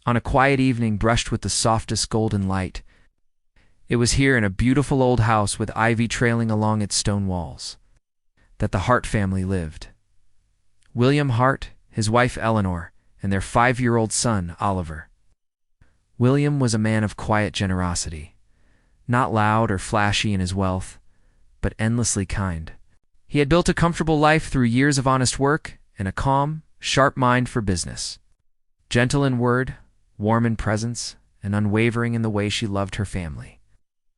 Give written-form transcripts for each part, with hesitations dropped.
on a quiet evening brushed with the softest golden light. It was here in a beautiful old house with ivy trailing along its stone walls that the Hart family lived. William Hart, his wife Eleanor, and their 5-year-old son, Oliver. William was a man of quiet generosity, not loud or flashy in his wealth, but endlessly kind. He had built a comfortable life through years of honest work and a calm, sharp mind for business. Gentle in word, warm in presence, and unwavering in the way she loved her family.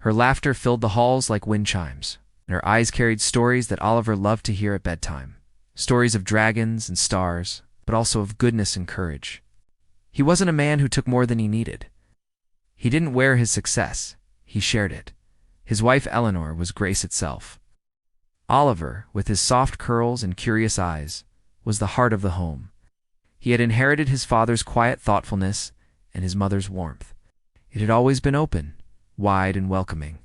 Her laughter filled the halls like wind chimes, and her eyes carried stories that Oliver loved to hear at bedtime. Stories of dragons and stars, but also of goodness and courage. He wasn't a man who took more than he needed. He didn't wear his success, he shared it. His wife Eleanor was grace itself. Oliver, with his soft curls and curious eyes, was the heart of the home. He had inherited his father's quiet thoughtfulness and his mother's warmth. It had always been open, wide and welcoming.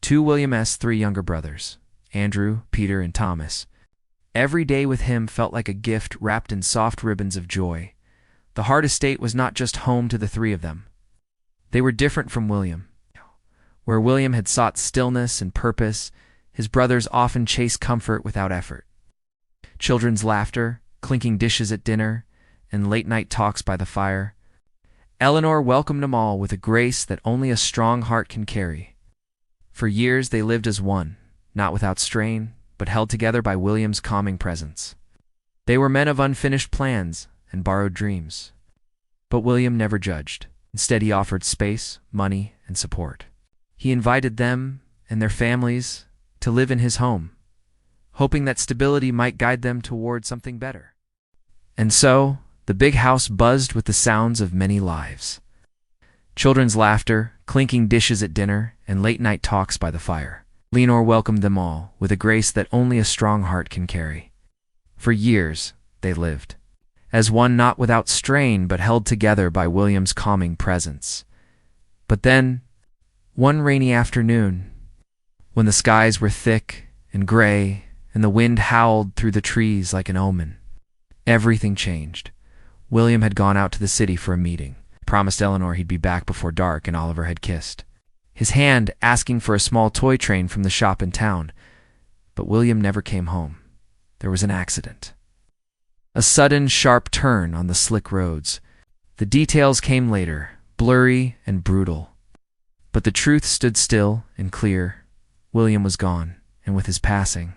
To William's 3 younger brothers, Andrew, Peter, and Thomas. Every day with him felt like a gift wrapped in soft ribbons of joy. The Hart estate was not just home to the 3 of them. They were different from William. Where William had sought stillness and purpose, his brothers often chased comfort without effort. Children's laughter, clinking dishes at dinner, and late-night talks by the fire. Eleanor welcomed them all with a grace that only a strong heart can carry. For years they lived as one, not without strain, but held together by William's calming presence. They were men of unfinished plans and borrowed dreams. But William never judged. Instead, he offered space, money, and support. He invited them and their families to live in his home, hoping that stability might guide them toward something better. And so, the big house buzzed with the sounds of many lives. Children's laughter, clinking dishes at dinner, and late-night talks by the fire. Eleanor welcomed them all with a grace that only a strong heart can carry. For years, they lived, as one not without strain but held together by William's calming presence. But then, one rainy afternoon, when the skies were thick and gray and the wind howled through the trees like an omen, everything changed. William had gone out to the city for a meeting, promised Eleanor he'd be back before dark, and Oliver had kissed his hand asking for a small toy train from the shop in town. But William never came home. There was an accident. A sudden, sharp turn on the slick roads. The details came later, blurry and brutal. But the truth stood still and clear. William was gone, and with his passing,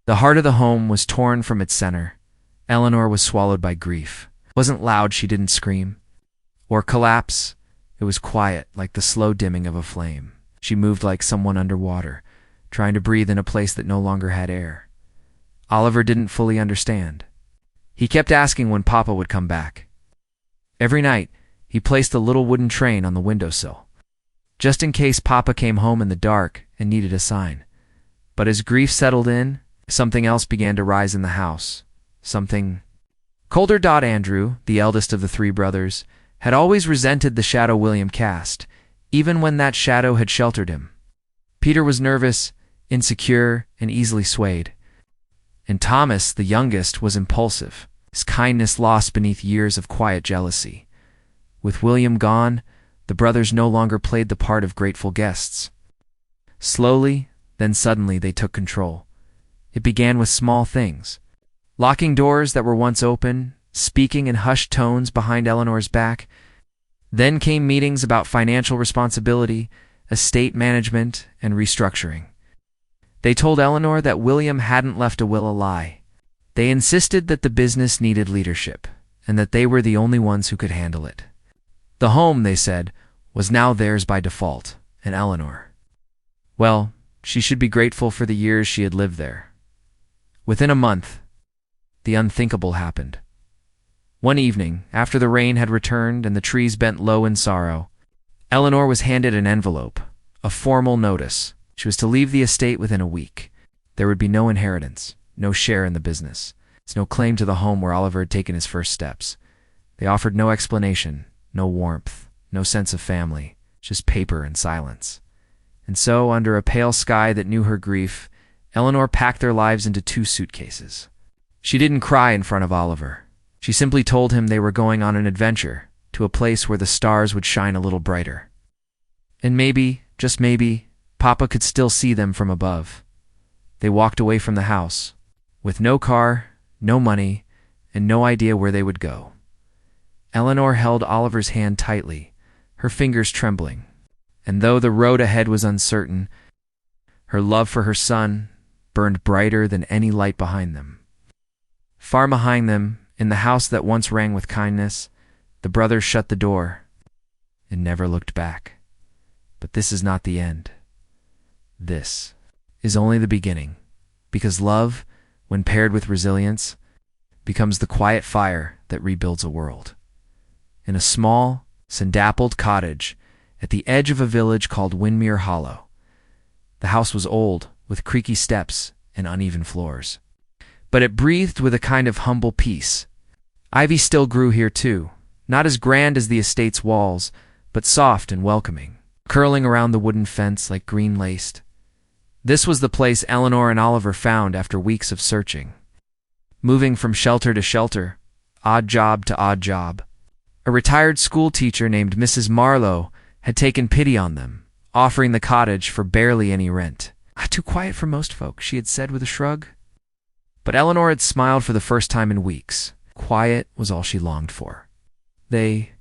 the heart of the home was torn from its center. Eleanor was swallowed by grief. It wasn't loud, she didn't scream or collapse. It was quiet, like the slow dimming of a flame. She moved like someone underwater, trying to breathe in a place that no longer had air. Oliver didn't fully understand. He kept asking when Papa would come back. Every night, he placed a little wooden train on the windowsill, just in case Papa came home in the dark and needed a sign. But as grief settled in, something else began to rise in the house. Something colder. Andrew, the eldest of the 3 brothers, had always resented the shadow William cast, even when that shadow had sheltered him. Peter was nervous, insecure, and easily swayed. And Thomas, the youngest, was impulsive, his kindness lost beneath years of quiet jealousy. With William gone, the brothers no longer played the part of grateful guests. Slowly, then suddenly, they took control. It began with small things. Locking doors that were once open, speaking in hushed tones behind Eleanor's back. Then came meetings about financial responsibility, estate management, and restructuring. They told Eleanor that William hadn't left a will a lie. They insisted that the business needed leadership, and that they were the only ones who could handle it. The home, they said, was now theirs by default, and Eleanor, well, she should be grateful for the years she had lived there. Within a month, the unthinkable happened. One evening, after the rain had returned and the trees bent low in sorrow, Eleanor was handed an envelope, a formal notice. She was to leave the estate within a week. There would be no inheritance, no share in the business. It's no claim to the home where Oliver had taken his first steps. They offered no explanation, no warmth, no sense of family, just paper and silence. And so, under a pale sky that knew her grief, Eleanor packed their lives into 2 suitcases. She didn't cry in front of Oliver. She simply told him they were going on an adventure, to a place where the stars would shine a little brighter. And maybe, just maybe, Papa could still see them from above. They walked away from the house, with no car, no money, and no idea where they would go. Eleanor held Oliver's hand tightly, her fingers trembling, and though the road ahead was uncertain, her love for her son burned brighter than any light behind them. Far behind them, in the house that once rang with kindness, the brothers shut the door and never looked back. But this is not the end. This is only the beginning, because love, when paired with resilience, becomes the quiet fire that rebuilds a world. In a small, sun-dappled cottage at the edge of a village called Windmere Hollow, the house was old, with creaky steps and uneven floors. But it breathed with a kind of humble peace. Ivy still grew here too, not as grand as the estate's walls, but soft and welcoming, curling around the wooden fence like green lace. This was the place Eleanor and Oliver found after weeks of searching. Moving from shelter to shelter, odd job to odd job, a retired school teacher named Mrs. Marlowe had taken pity on them, offering the cottage for barely any rent. Too quiet for most folk, she had said with a shrug. But Eleanor had smiled for the first time in weeks. Quiet was all she longed for. They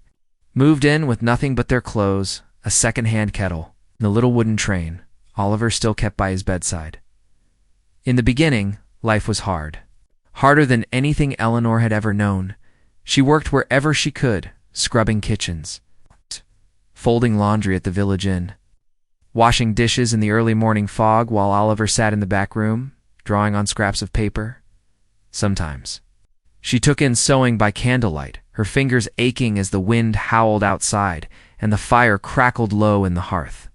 moved in with nothing but their clothes, a second-hand kettle, and a little wooden train, Oliver still kept by his bedside. In the beginning, life was hard. Harder than anything Eleanor had ever known. She worked wherever she could, scrubbing kitchens, folding laundry at the village inn, washing dishes in the early morning fog while Oliver sat in the back room, drawing on scraps of paper. Sometimes she took in sewing by candlelight, her fingers aching as the wind howled outside and the fire crackled low in the hearth.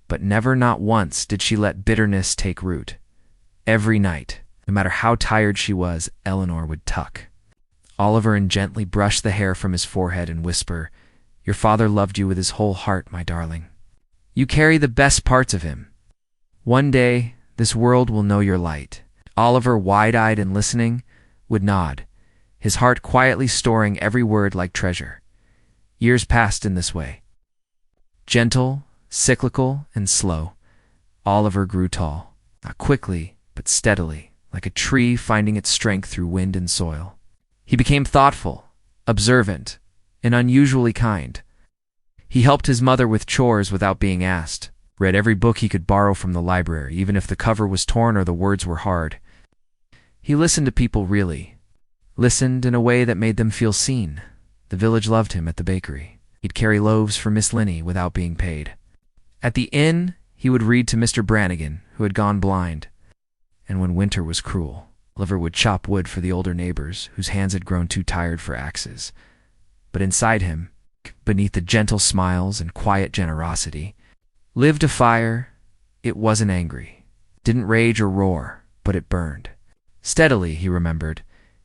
But never, not once, did she let bitterness take root. Every night, no matter how tired she was, Eleanor would tuck Oliver and gently brush the hair from his forehead and whisper, "Your father loved you with his whole heart, my darling. You carry the best parts of him. One day, this world will know your light." Oliver, wide-eyed and listening, would nod, his heart quietly storing every word like treasure. Years passed in this way. Gentle, cyclical, and slow, Oliver grew tall, not quickly, but steadily, like a tree finding its strength through wind and soil. He became thoughtful, observant, and unusually kind. He helped his mother with chores without being asked, read every book he could borrow from the library, even if the cover was torn or the words were hard. He listened to people really, listened in a way that made them feel seen. The village loved him at the bakery. He'd carry loaves for Miss Linney without being paid. At the inn, he would read to Mr. Brannigan, who had gone blind. And when winter was cruel, Oliver would chop wood for the older neighbors, whose hands had grown too tired for axes. But inside him, beneath the gentle smiles and quiet generosity, lived a fire. It wasn't angry, didn't rage or roar, but it burned. Steadily, he remembered.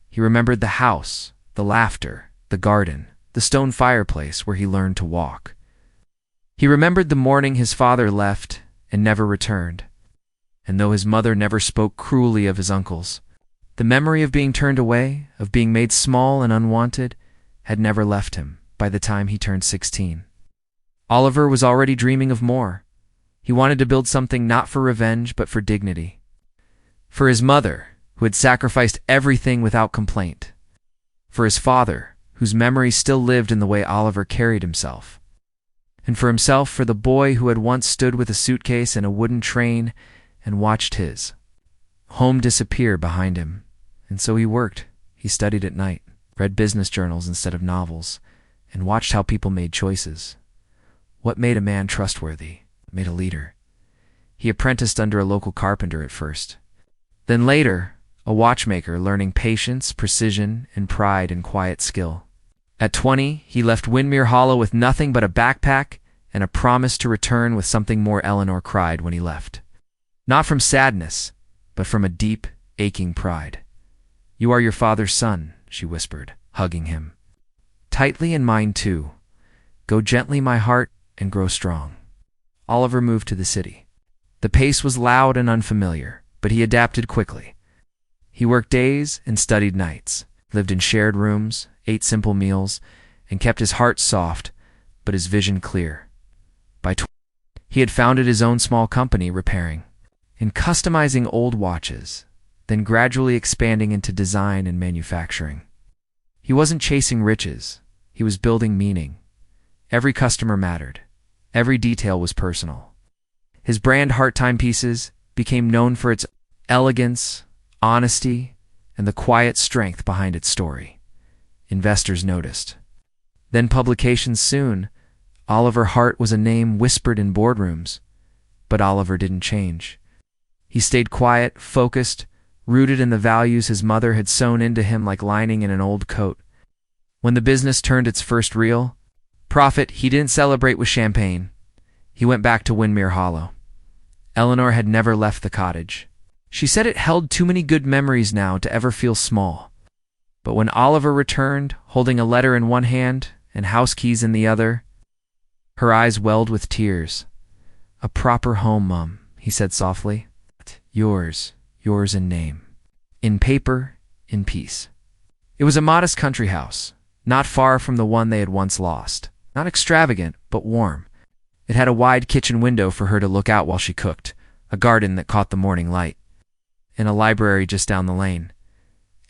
He remembered the house, the laughter, the garden, the stone fireplace where he learned to walk. He remembered the morning his father left and never returned. And though his mother never spoke cruelly of his uncles, the memory of being turned away, of being made small and unwanted, had never left him by the time he turned 16. Oliver was already dreaming of more. He wanted to build something not for revenge, but for dignity. For his mother, who had sacrificed everything without complaint. For his father, whose memory still lived in the way Oliver carried himself. And for himself, for the boy who had once stood with a suitcase and a wooden train and watched his home disappear behind him. And so he worked. He studied at night, read business journals instead of novels, and watched how people made choices. What made a man trustworthy? Made a leader. He apprenticed under a local carpenter at first. Then later, a watchmaker, learning patience, precision, and pride in quiet skill. At 20, he left Windmere Hollow with nothing but a backpack and a promise to return with something more. Eleanor cried when he left. Not from sadness, but from a deep, aching pride. "You are your father's son," she whispered, hugging him. "Tightly, and mine too. Go gently, my heart, and grow strong." Oliver moved to the city. The pace was loud and unfamiliar, but he adapted quickly. He worked days and studied nights, lived in shared rooms, ate simple meals, and kept his heart soft, but his vision clear. By he had founded his own small company repairing and customizing old watches, then gradually expanding into design and manufacturing. He wasn't chasing riches, he was building meaning. Every customer mattered. Every detail was personal. His brand Heart Timepieces became known for its elegance, honesty, and the quiet strength behind its story. Investors noticed. Then publications soon. Oliver Hart was a name whispered in boardrooms, but Oliver didn't change. He stayed quiet, focused, rooted in the values his mother had sewn into him like lining in an old coat. When the business turned its first real profit, he didn't celebrate with champagne. He went back to Windmere Hollow. Eleanor had never left the cottage. She said it held too many good memories now to ever feel small. But when Oliver returned, holding a letter in one hand and house keys in the other, her eyes welled with tears. "A proper home, Mum," he said softly. Yours in name. In paper, in peace." It was a modest country house, not far from the one they had once lost. Not extravagant, but warm. It had a wide kitchen window for her to look out while she cooked, a garden that caught the morning light, and a library just down the lane.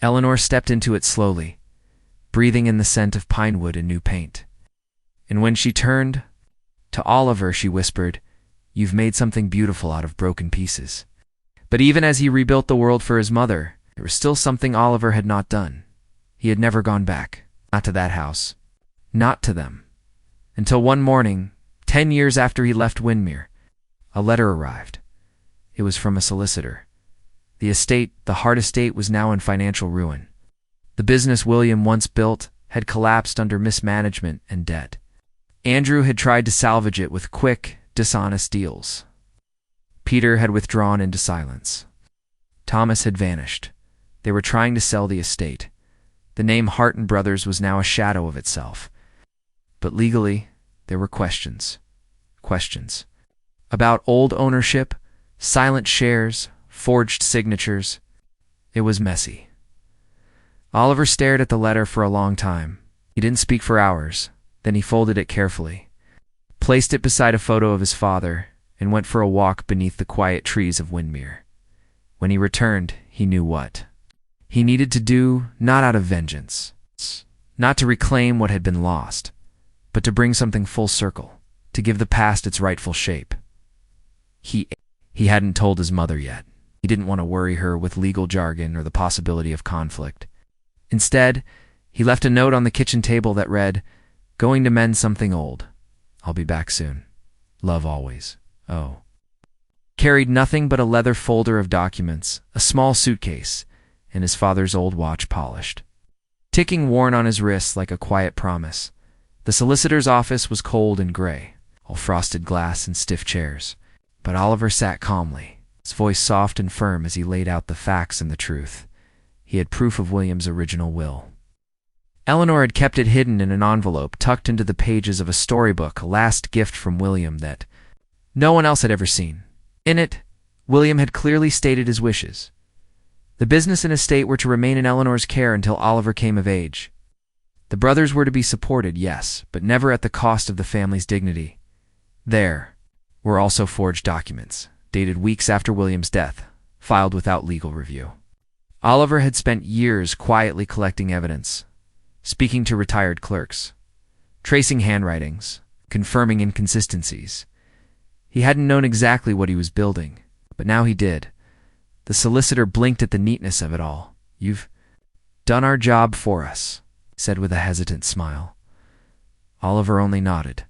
Eleanor stepped into it slowly, breathing in the scent of pine wood and new paint. And when she turned to Oliver, she whispered, "You've made something beautiful out of broken pieces." But even as he rebuilt the world for his mother, there was still something Oliver had not done. He had never gone back. Not to that house. Not to them. Until one morning, 10 years after he left Windmere, a letter arrived. It was from a solicitor. The estate, the Hart estate, was now in financial ruin. The business William once built had collapsed under mismanagement and debt. Andrew had tried to salvage it with quick, dishonest deals. Peter had withdrawn into silence. Thomas had vanished. They were trying to sell the estate. The name Hart and Brothers was now a shadow of itself. But legally, there were questions. Questions. About old ownership, silent shares, forged signatures. It was messy. Oliver stared at the letter for a long time. He didn't speak for hours. Then he folded it carefully, placed it beside a photo of his father, and went for a walk beneath the quiet trees of Windmere. When he returned, he knew what he needed to do, not out of vengeance, not to reclaim what had been lost, but to bring something full circle, to give the past its rightful shape. He hadn't told his mother yet. He didn't want to worry her with legal jargon or the possibility of conflict. Instead, he left a note on the kitchen table that read, "Going to mend something old. I'll be back soon. Love always. Oh." Carried nothing but a leather folder of documents, a small suitcase, and his father's old watch polished, ticking worn on his wrists like a quiet promise. The solicitor's office was cold and gray, all frosted glass and stiff chairs. But Oliver sat calmly, his voice soft and firm as he laid out the facts and the truth. He had proof of William's original will. Eleanor had kept it hidden in an envelope tucked into the pages of a storybook, a last gift from William that no one else had ever seen. In it, William had clearly stated his wishes. The business and estate were to remain in Eleanor's care until Oliver came of age. The brothers were to be supported, yes, but never at the cost of the family's dignity. There were also forged documents, dated weeks after William's death, filed without legal review. Oliver had spent years quietly collecting evidence, speaking to retired clerks, tracing handwritings, confirming inconsistencies. He hadn't known exactly what he was building, but now he did. The solicitor blinked at the neatness of it all. "You've done our job for us," he said with a hesitant smile. Oliver only nodded.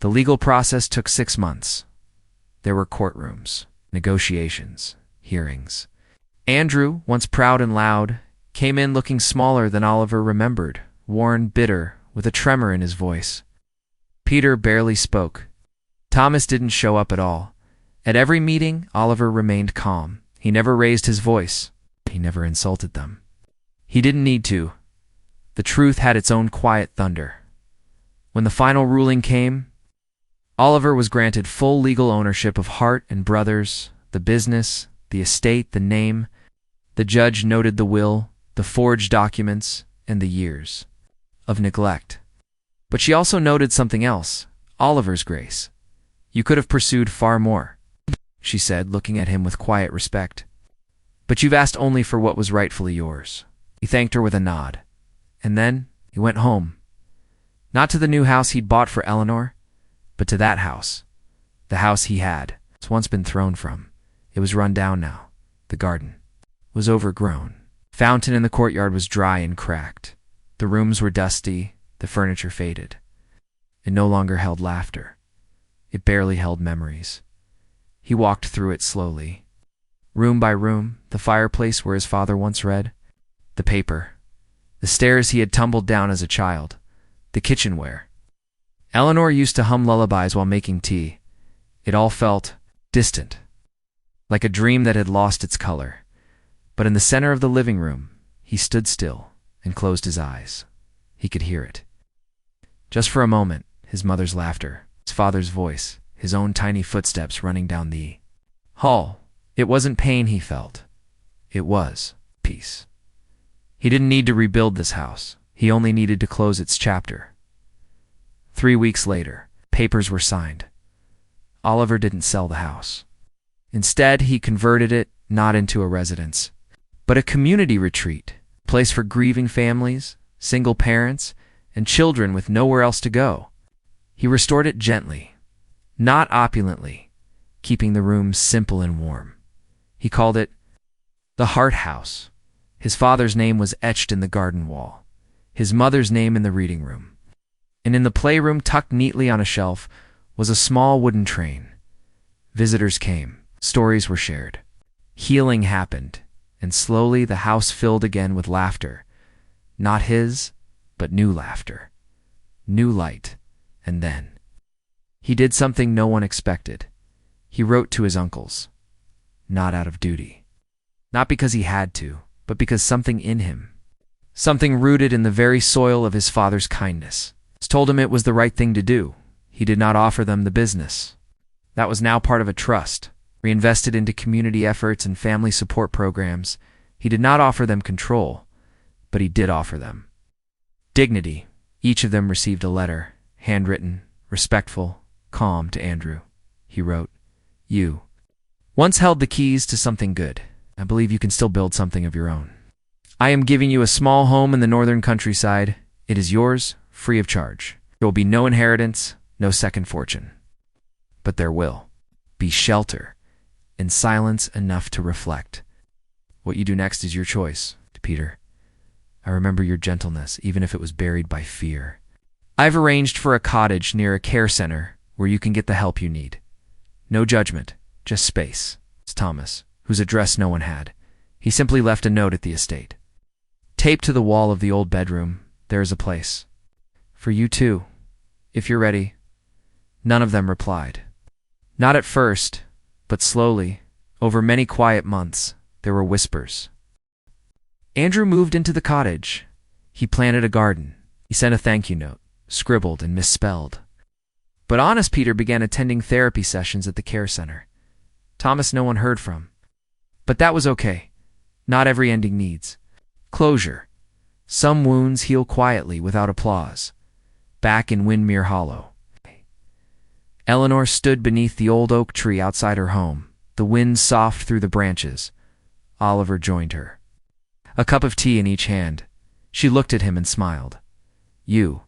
The legal process took 6 months. There were courtrooms, negotiations, hearings. Andrew, once proud and loud, came in looking smaller than Oliver remembered, worn, bitter, with a tremor in his voice. Peter barely spoke. Thomas didn't show up at all. At every meeting, Oliver remained calm. He never raised his voice. He never insulted them. He didn't need to. The truth had its own quiet thunder. When the final ruling came, Oliver was granted full legal ownership of Hart and Brothers, the business, the estate, the name. The judge noted the will, the forged documents, and the years of neglect. But she also noted something else, Oliver's grace. "You could have pursued far more," she said, looking at him with quiet respect. "But you've asked only for what was rightfully yours." He thanked her with a nod. And then he went home. Not to the new house he'd bought for Eleanor, but to that house. The house he had once been thrown from. It was run down now. The garden was overgrown. Fountain in the courtyard was dry and cracked. The rooms were dusty, the furniture faded. It no longer held laughter. It barely held memories. He walked through it slowly. Room by room, the fireplace where his father once read, the paper, the stairs he had tumbled down as a child, the kitchenware. Eleanor used to hum lullabies while making tea. It all felt distant, like a dream that had lost its color. But in the center of the living room, he stood still and closed his eyes. He could hear it. Just for a moment, his mother's laughter, his father's voice, his own tiny footsteps running down the hall. It wasn't pain he felt. It was peace. He didn't need to rebuild this house. He only needed to close its chapter. 3 weeks later, papers were signed. Oliver didn't sell the house. Instead, he converted it not into a residence, but a community retreat, a place for grieving families, single parents, and children with nowhere else to go. He restored it gently, not opulently, keeping the rooms simple and warm. He called it the Heart House. His father's name was etched in the garden wall, his mother's name in the reading room. And in the playroom, tucked neatly on a shelf, was a small wooden train. Visitors came, stories were shared. Healing happened, and slowly the house filled again with laughter. Not his, but new laughter. New light. And then he did something no one expected. He wrote to his uncles. Not out of duty. Not because he had to, but because something in him, something rooted in the very soil of his father's kindness, told him it was the right thing to do. He did not offer them the business. That was now part of a trust, reinvested into community efforts and family support programs. He did not offer them control, but he did offer them dignity. Each of them received a letter, handwritten, respectful, calm, to Andrew. He wrote, "You once held the keys to something good. I believe you can still build something of your own. I am giving you a small home in the northern countryside. It is yours, free of charge. There will be no inheritance, no second fortune. But there will be shelter and silence enough to reflect. What you do next is your choice." To Peter, "I remember your gentleness, even if it was buried by fear. I've arranged for a cottage near a care center where you can get the help you need. No judgment, just space." It's Thomas, whose address no one had. He simply left a note at the estate. "Taped to the wall of the old bedroom, there is a place. For you too, if you're ready." None of them replied. Not at first, but slowly, over many quiet months, there were whispers. Andrew moved into the cottage. He planted a garden. He sent a thank you note, scribbled and misspelled. But honest Peter began attending therapy sessions at the care center. Thomas no one heard from. But that was okay. Not every ending needs closure. Some wounds heal quietly without applause. Back in Windmere Hollow, Eleanor stood beneath the old oak tree outside her home, the wind soft through the branches. Oliver joined her, a cup of tea in each hand. She looked at him and smiled. "You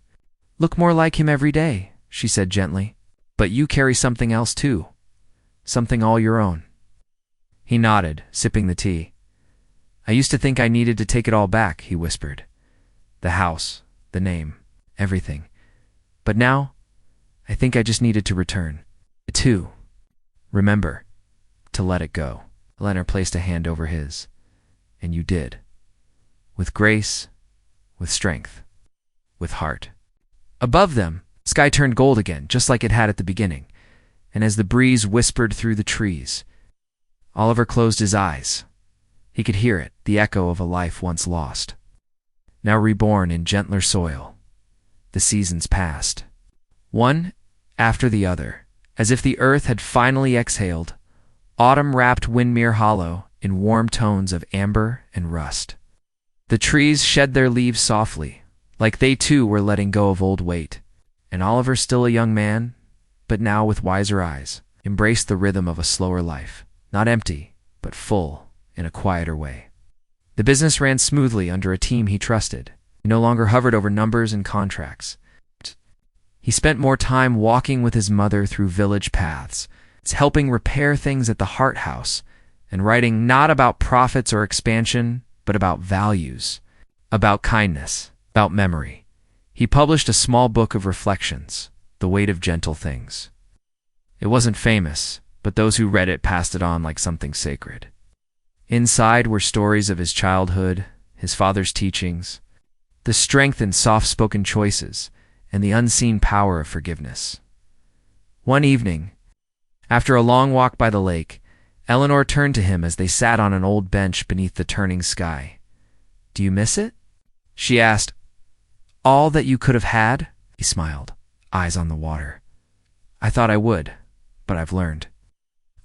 look more like him every day," she said gently. "But you carry something else too, something all your own." He nodded, sipping the tea. "I used to think I needed to take it all back," he whispered. "The house, the name, everything. But now, I think I just needed to return. To remember, to let it go." Eleanor placed a hand over his. "And you did. With grace, with strength, with heart." Above them, sky turned gold again, just like it had at the beginning. And as the breeze whispered through the trees, Oliver closed his eyes. He could hear it, the echo of a life once lost, now reborn in gentler soil. The seasons passed, one after the other, as if the earth had finally exhaled. Autumn wrapped Windmere Hollow in warm tones of amber and rust. The trees shed their leaves softly, like they too were letting go of old weight. and Oliver, still a young man, but now with wiser eyes, embraced the rhythm of a slower life, not empty, but full, in a quieter way. The business ran smoothly under a team he trusted. He no longer hovered over numbers and contracts. He spent more time walking with his mother through village paths, helping repair things at the Hart House, and writing not about profits or expansion, but about values, about kindness, about memory. He published a small book of reflections, The Weight of Gentle Things. It wasn't famous, but those who read it passed it on like something sacred. Inside were stories of his childhood, his father's teachings, the strength in soft-spoken choices, and the unseen power of forgiveness. One evening, after a long walk by the lake, Eleanor turned to him as they sat on an old bench beneath the turning sky. "Do you miss it?" she asked. "All that you could have had?" He smiled, eyes on the water. "I thought I would, but I've learned.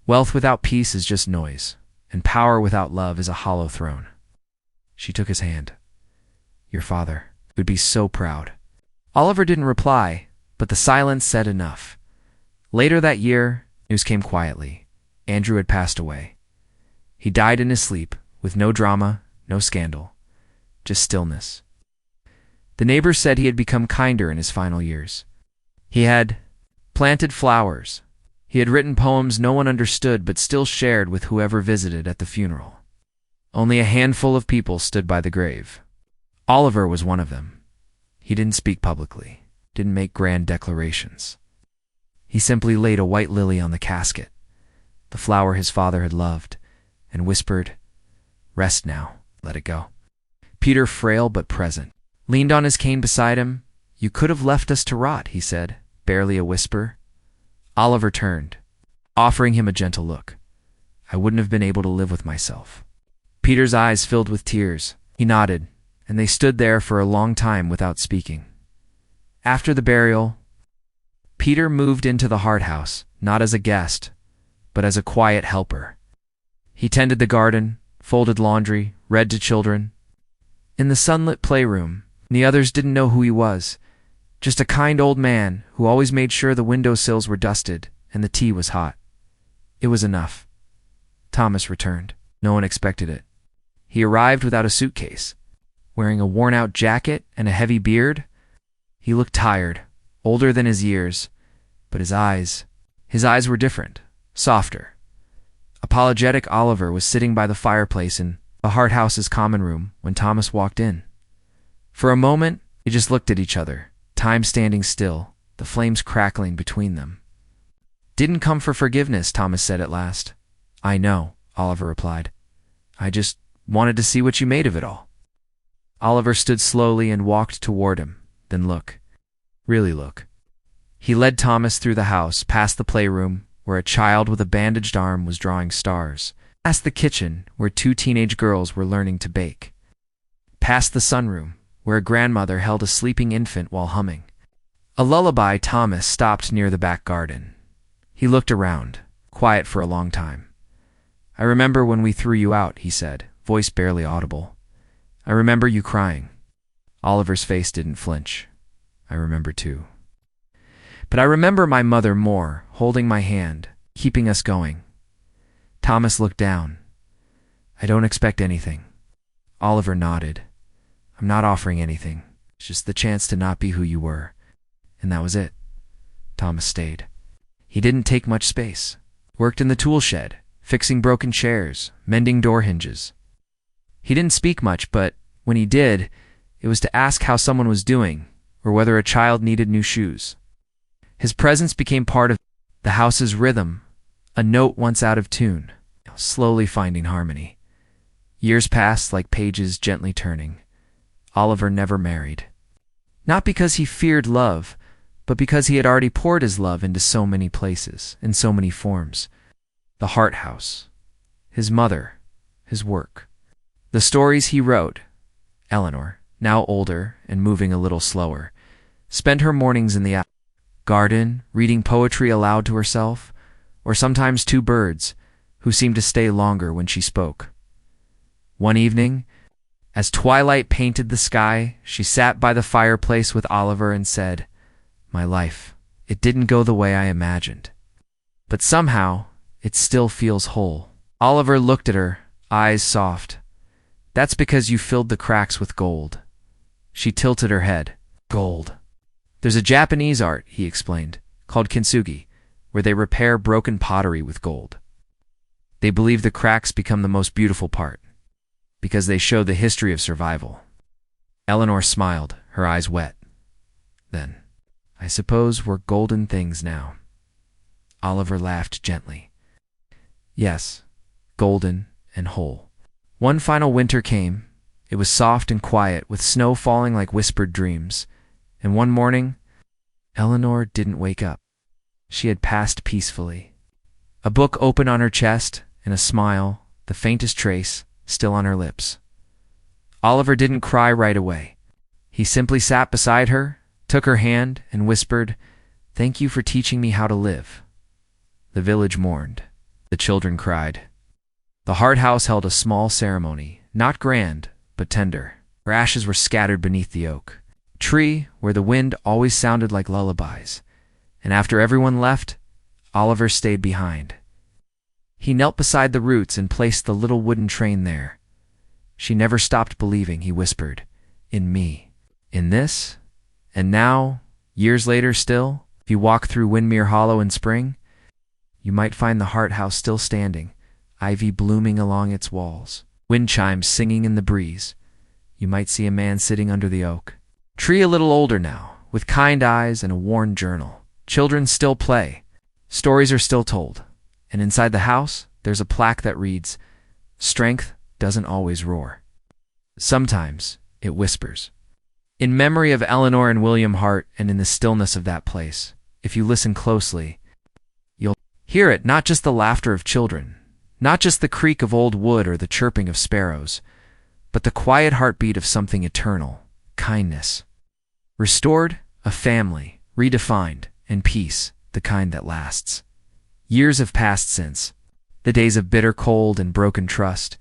Wealth without peace is just noise, and power without love is a hollow throne." She took his hand. "Your father would be so proud." Oliver didn't reply, but the silence said enough. Later that year, news came quietly. Andrew had passed away. He died in his sleep, with no drama, no scandal, just stillness. The neighbors said he had become kinder in his final years. He had planted flowers. He had written poems no one understood but still shared with whoever visited at the funeral. Only a handful of people stood by the grave. Oliver was one of them. He didn't speak publicly, didn't make grand declarations. He simply laid a white lily on the casket, the flower his father had loved, and whispered, "Rest now, let it go." Peter, frail but present, leaned on his cane beside him. "You could have left us to rot," he said, barely a whisper. Oliver turned, offering him a gentle look. "I wouldn't have been able to live with myself." Peter's eyes filled with tears. He nodded, and they stood there for a long time without speaking. After the burial, Peter moved into the Hart House, not as a guest, but as a quiet helper. He tended the garden, folded laundry, read to children. In the sunlit playroom, the others didn't know who he was, just a kind old man who always made sure the windowsills were dusted and the tea was hot. It was enough. Thomas returned. No one expected it. He arrived without a suitcase, wearing a worn-out jacket and a heavy beard. He looked tired, older than his years, but his eyes were different, softer. Apologetic Oliver was sitting by the fireplace in the Hart House's common room when Thomas walked in. For a moment, they just looked at each other, time standing still, the flames crackling between them. "Didn't come for forgiveness," Thomas said at last. "I know," Oliver replied. "I just wanted to see what you made of it all." Oliver stood slowly and walked toward him, then look. Really look. He led Thomas through the house, past the playroom, where a child with a bandaged arm was drawing stars, past the kitchen, where two teenage girls were learning to bake, past the sunroom, where a grandmother held a sleeping infant while humming a lullaby. Thomas stopped near the back garden. He looked around, quiet for a long time. "I remember when we threw you out," he said, voice barely audible. "I remember you crying." Oliver's face didn't flinch. "I remember too. But I remember my mother more, holding my hand, keeping us going." Thomas looked down. "I don't expect anything." Oliver nodded. "I'm not offering anything. It's just the chance to not be who you were." And that was it. Thomas stayed. He didn't take much space. Worked in the tool shed, fixing broken chairs, mending door hinges. He didn't speak much, but when he did, it was to ask how someone was doing, or whether a child needed new shoes. His presence became part of the house's rhythm, a note once out of tune, slowly finding harmony. Years passed like pages gently turning. Oliver never married. Not because he feared love, but because he had already poured his love into so many places, in so many forms. The Hart House, his mother, his work, the stories he wrote. Eleanor, now older and moving a little slower, spent her mornings in the garden, reading poetry aloud to herself, or sometimes two birds, who seemed to stay longer when she spoke. One evening, as twilight painted the sky, she sat by the fireplace with Oliver and said, My life. It didn't go the way I imagined. But somehow, it still feels whole. Oliver looked at her, eyes soft. That's because you filled the cracks with gold. She tilted her head. Gold. There's a Japanese art, he explained, called kintsugi, where they repair broken pottery with gold. They believe the cracks become the most beautiful part, because they show the history of survival. Eleanor smiled, her eyes wet. Then, I suppose we're golden things now. Oliver laughed gently. Yes, golden and whole. One final winter came. It was soft and quiet, with snow falling like whispered dreams. And one morning, Eleanor didn't wake up. She had passed peacefully. A book open on her chest, and a smile, the faintest trace, still on her lips. Oliver didn't cry right away. He simply sat beside her, took her hand, and whispered, "Thank you for teaching me how to live." The village mourned. The children cried. The Hart house held a small ceremony, not grand, but tender. Her ashes were scattered beneath the oak tree, where the wind always sounded like lullabies. And after everyone left, Oliver stayed behind. He knelt beside the roots and placed the little wooden train there. She never stopped believing, he whispered, in me, in this. And now, years later still, if you walk through Windmere Hollow in spring, you might find the Hart house still standing, ivy blooming along its walls, wind chimes singing in the breeze. You might see a man sitting under the oak tree, a little older now, with kind eyes and a worn journal. Children still play. Stories are still told. And inside the house, there's a plaque that reads, "Strength doesn't always roar. Sometimes it whispers." In memory of Eleanor and William Hart, and in the stillness of that place, if you listen closely, you'll hear it, not just the laughter of children, not just the creak of old wood or the chirping of sparrows, but the quiet heartbeat of something eternal, kindness. Restored, a family, redefined, and peace, the kind that lasts. Years have passed since, the days of bitter cold and broken trust.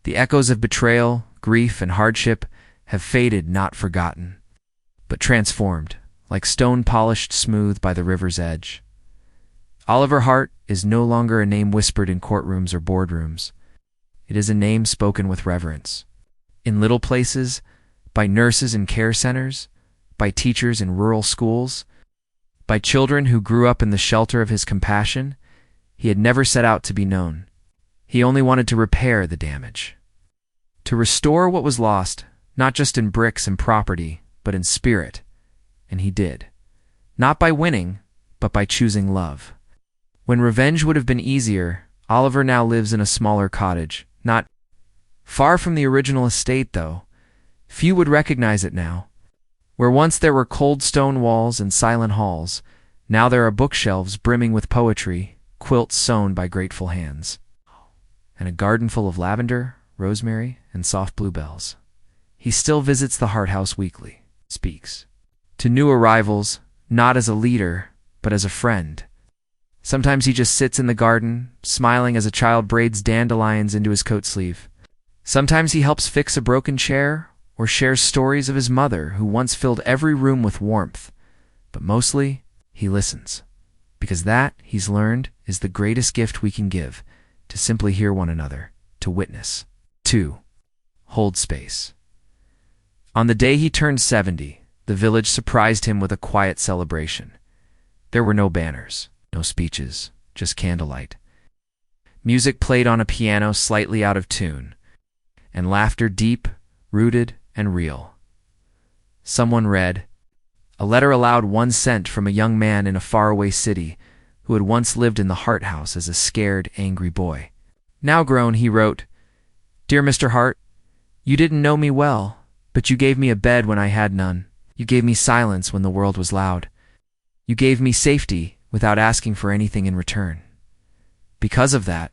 The echoes of betrayal, grief, and hardship have faded, not forgotten, but transformed, like stone polished smooth by the river's edge. Oliver Hart is no longer a name whispered in courtrooms or boardrooms. It is a name spoken with reverence. In little places, by nurses in care centers, by teachers in rural schools, by children who grew up in the shelter of his compassion. He had never set out to be known. He only wanted to repair the damage, to restore what was lost, not just in bricks and property, but in spirit. And he did. Not by winning, but by choosing love. When revenge would have been easier, Oliver now lives in a smaller cottage, not far from the original estate, though. Few would recognize it now. Where once there were cold stone walls and silent halls, now there are bookshelves brimming with poetry, quilts sewn by grateful hands, and a garden full of lavender, rosemary, and soft bluebells. He still visits the Hart house weekly, speaks to new arrivals, not as a leader, but as a friend. Sometimes he just sits in the garden, smiling as a child braids dandelions into his coat sleeve. Sometimes he helps fix a broken chair, or shares stories of his mother who once filled every room with warmth. But mostly, he listens, because that, he's learned, is the greatest gift we can give, to simply hear one another, to witness. 2. Hold space. On the day he turned 70, the village surprised him with a quiet celebration. There were no banners, no speeches, just candlelight. Music played on a piano slightly out of tune, and laughter deep, rooted, and real. Someone read, a letter aloud 1 cent from a young man in a faraway city who had once lived in the Hart house as a scared, angry boy. Now grown, he wrote, "Dear Mr. Hart, you didn't know me well, but you gave me a bed when I had none. You gave me silence when the world was loud. You gave me safety without asking for anything in return. Because of that,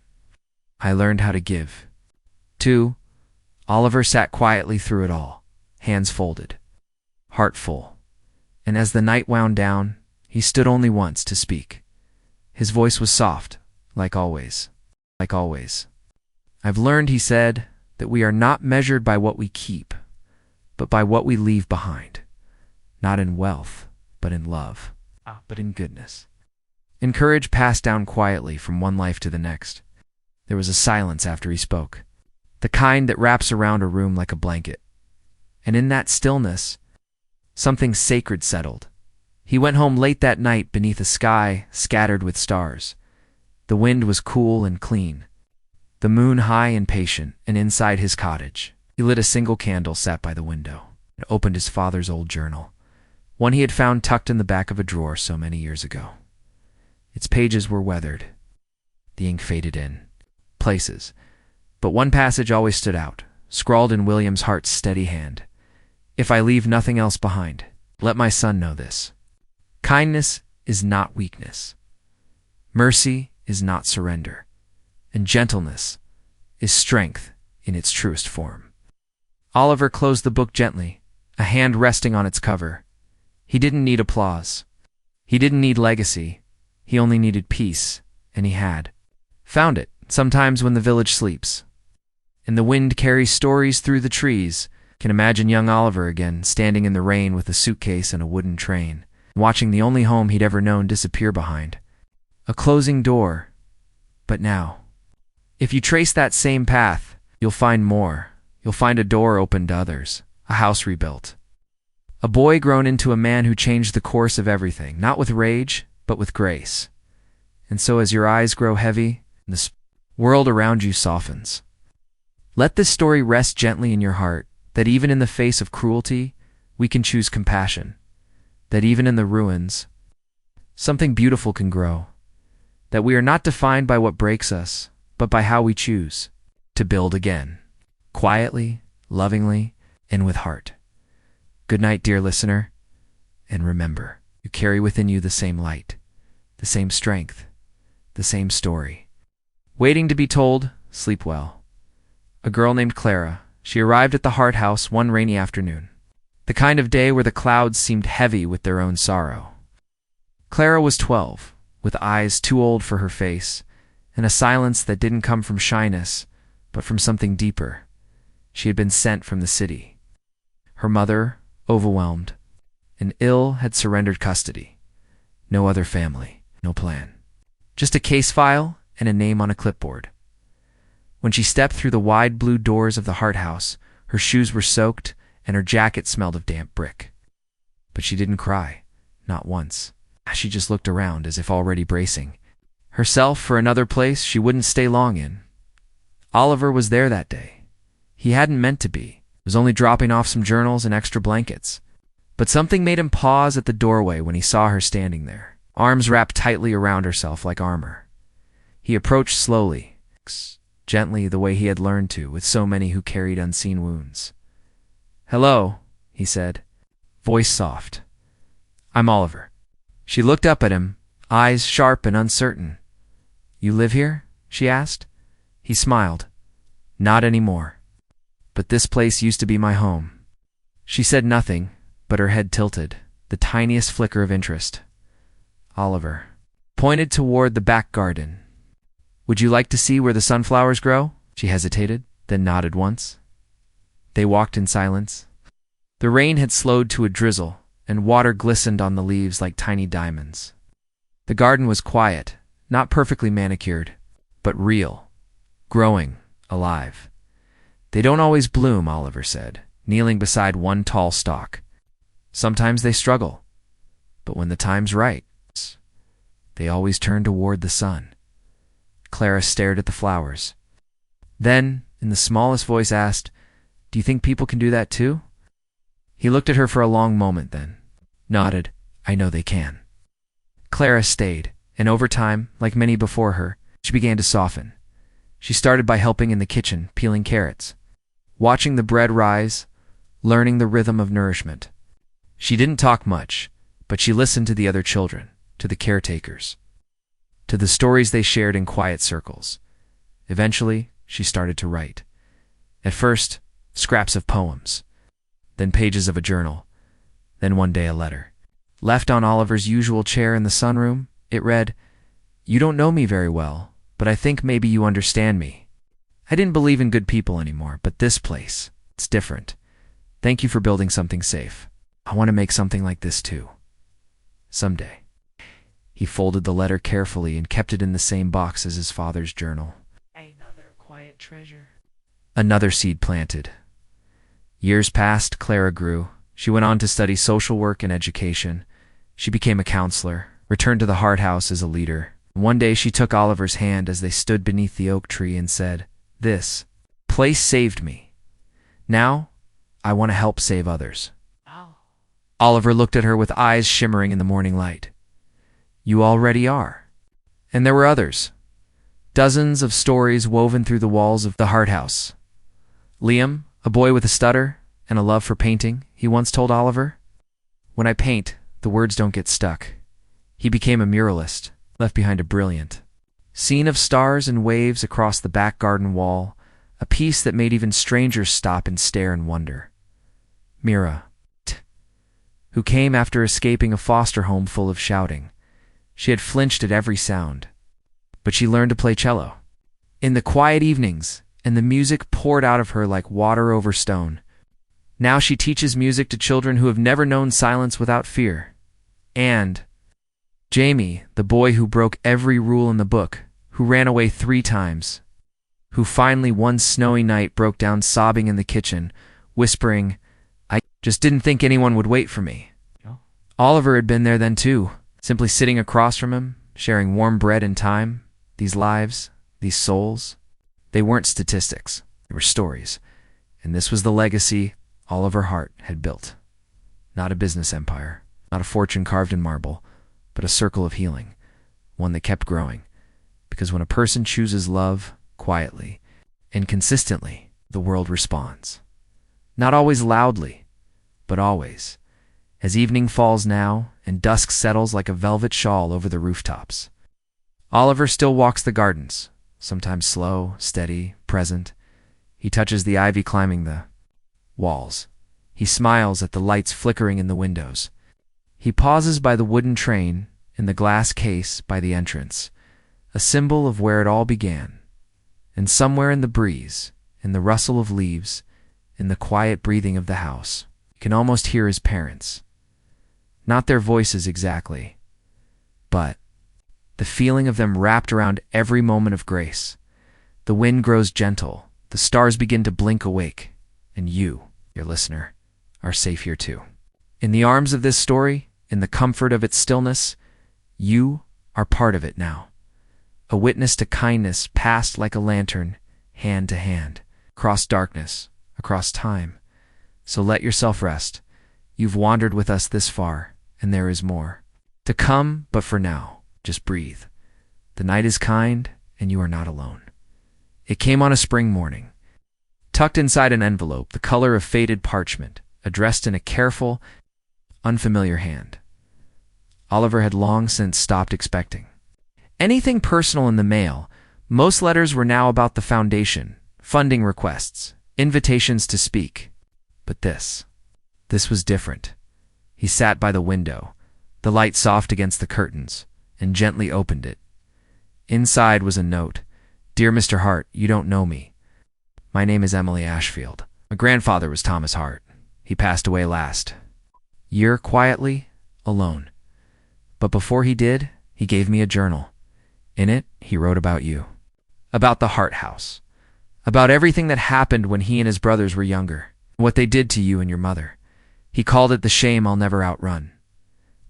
I learned how to give." 2. Oliver sat quietly through it all, hands folded, heart full. And as the night wound down, he stood only once to speak. His voice was soft, like always, like always. "I've learned," he said, "that we are not measured by what we keep, but by what we leave behind. Not in wealth, but in love, but in goodness. And courage passed down quietly from one life to the next. There was a silence after he spoke, the kind that wraps around a room like a blanket. And in that stillness, something sacred settled. He went home late that night beneath a sky scattered with stars. The wind was cool and clean, the moon high and patient, and inside his cottage, he lit a single candle, sat by the window, and opened his father's old journal, one he had found tucked in the back of a drawer so many years ago. Its pages were weathered, the ink faded in places, but one passage always stood out, scrawled in William's heart's steady hand. "If I leave nothing else behind, let my son know this. Kindness is not weakness. Mercy is not surrender. And gentleness is strength in its truest form." Oliver closed the book gently, a hand resting on its cover. He didn't need applause. He didn't need legacy. He only needed peace, and he had found it. Sometimes when the village sleeps, and the wind carries stories through the trees, can imagine young Oliver again, standing in the rain with a suitcase and a wooden train, watching the only home he'd ever known disappear behind a closing door. But now, if you trace that same path, you'll find more. You'll find a door opened to others, a house rebuilt, a boy grown into a man who changed the course of everything, not with rage, but with grace. And so as your eyes grow heavy, and the world around you softens, let this story rest gently in your heart, that even in the face of cruelty, we can choose compassion, that even in the ruins, something beautiful can grow, that we are not defined by what breaks us, but by how we choose to build again, quietly, lovingly, and with heart. Good night, dear listener, and remember, you carry within you the same light, the same strength, the same story. Waiting to be told, sleep well. A girl named Clara. She arrived at the Hart House one rainy afternoon, the kind of day where the clouds seemed heavy with their own sorrow. Clara was 12, with eyes too old for her face, and a silence that didn't come from shyness, but from something deeper. She had been sent from the city. Her mother, overwhelmed and ill, had surrendered custody. No other family, no plan. Just a case file and a name on a clipboard. When she stepped through the wide blue doors of the Hart House, her shoes were soaked and her jacket smelled of damp brick. But she didn't cry, not once. She just looked around as if already bracing herself for another place she wouldn't stay long in. Oliver was there that day. He hadn't meant to be. Was only dropping off some journals and extra blankets. But something made him pause at the doorway when he saw her standing there, arms wrapped tightly around herself like armor. He approached slowly, gently, the way he had learned to with so many who carried unseen wounds. "Hello," he said, voice soft. "I'm Oliver." She looked up at him, eyes sharp and uncertain. "You live here?" she asked. He smiled. "Not anymore. But this place used to be my home." She said nothing, but her head tilted, the tiniest flicker of interest. Oliver pointed toward the back garden. "Would you like to see where the sunflowers grow?" She hesitated, then nodded once. They walked in silence. The rain had slowed to a drizzle, and water glistened on the leaves like tiny diamonds. The garden was quiet, not perfectly manicured, but real, growing, alive. "They don't always bloom," Oliver said, kneeling beside one tall stalk. "Sometimes they struggle, but when the time's right, they always turn toward the sun." Clara stared at the flowers. Then, in the smallest voice, asked, "Do you think people can do that too?" He looked at her for a long moment, then nodded. "I know they can." Clara stayed, and over time, like many before her, she began to soften. She started by helping in the kitchen, peeling carrots, watching the bread rise, learning the rhythm of nourishment. She didn't talk much, but she listened to the other children, to the caretakers, to the stories they shared in quiet circles. Eventually, she started to write. At first, scraps of poems, then pages of a journal, then one day a letter. Left on Oliver's usual chair in the sunroom, it read, "You don't know me very well, but I think maybe you understand me. I didn't believe in good people anymore, but this place, it's different. Thank you for building something safe. I want to make something like this too." someday. He folded the letter carefully and kept it in the same box as his father's journal. Another quiet treasure. Another seed planted. Years passed, Clara grew. She went on to study social work and education. She became a counselor, returned to the Hart House as a leader. One day she took Oliver's hand as they stood beneath the oak tree and said, "This place saved me. Now, I want to help save others." Oh. Oliver looked at her with eyes shimmering in the morning light. "You already are." And there were others. Dozens of stories woven through the walls of the Hart House. Liam, a boy with a stutter and a love for painting, he once told Oliver, "When I paint, the words don't get stuck." He became a muralist, left behind a brilliant scene of stars and waves across the back garden wall, a piece that made even strangers stop and stare in wonder. Mira, who came after escaping a foster home full of shouting. She had flinched at every sound, but she learned to play cello. In the quiet evenings, and the music poured out of her like water over stone. Now she teaches music to children who have never known silence without fear. And Jamie, the boy who broke every rule in the book, who ran away 3 times, who finally one snowy night broke down sobbing in the kitchen, whispering, "I just didn't think anyone would wait for me." Oliver had been there then too, simply sitting across from him, sharing warm bread and time. These lives, these souls, they weren't statistics, they were stories. And this was the legacy Oliver Hart had built. Not a business empire, not a fortune carved in marble, but a circle of healing, one that kept growing. Because when a person chooses love quietly and consistently, the world responds. Not always loudly, but always. As evening falls now and dusk settles like a velvet shawl over the rooftops. Oliver still walks the gardens, sometimes slow, steady, present. He touches the ivy climbing the walls. He smiles at the lights flickering in the windows. He pauses by the wooden train in the glass case by the entrance, a symbol of where it all began. And somewhere in the breeze, in the rustle of leaves, in the quiet breathing of the house, you can almost hear his parents. Not their voices exactly, but the feeling of them wrapped around every moment of grace. The wind grows gentle, the stars begin to blink awake, and you, your listener, are safe here too. In the arms of this story, in the comfort of its stillness, you are part of it now. A witness to kindness passed like a lantern, hand to hand, across darkness, across time. So let yourself rest. You've wandered with us this far, and there is more to come, but for now, just breathe. The night is kind, and you are not alone. It came on a spring morning, tucked inside an envelope, the color of faded parchment, addressed in a careful, unfamiliar hand. Oliver had long since stopped expecting anything personal in the mail. Most letters were now about the foundation, funding requests, invitations to speak. But this was different. He sat by the window, the light soft against the curtains, and gently opened it. Inside was a note. "Dear Mr. Hart, you don't know me. My name is Emily Ashfield. My grandfather was Thomas Hart. He passed away last year quietly, alone. But before he did, he gave me a journal. In it, he wrote about you, about the Hart House, about everything that happened when he and his brothers were younger, what they did to you and your mother. He called it the shame I'll never outrun,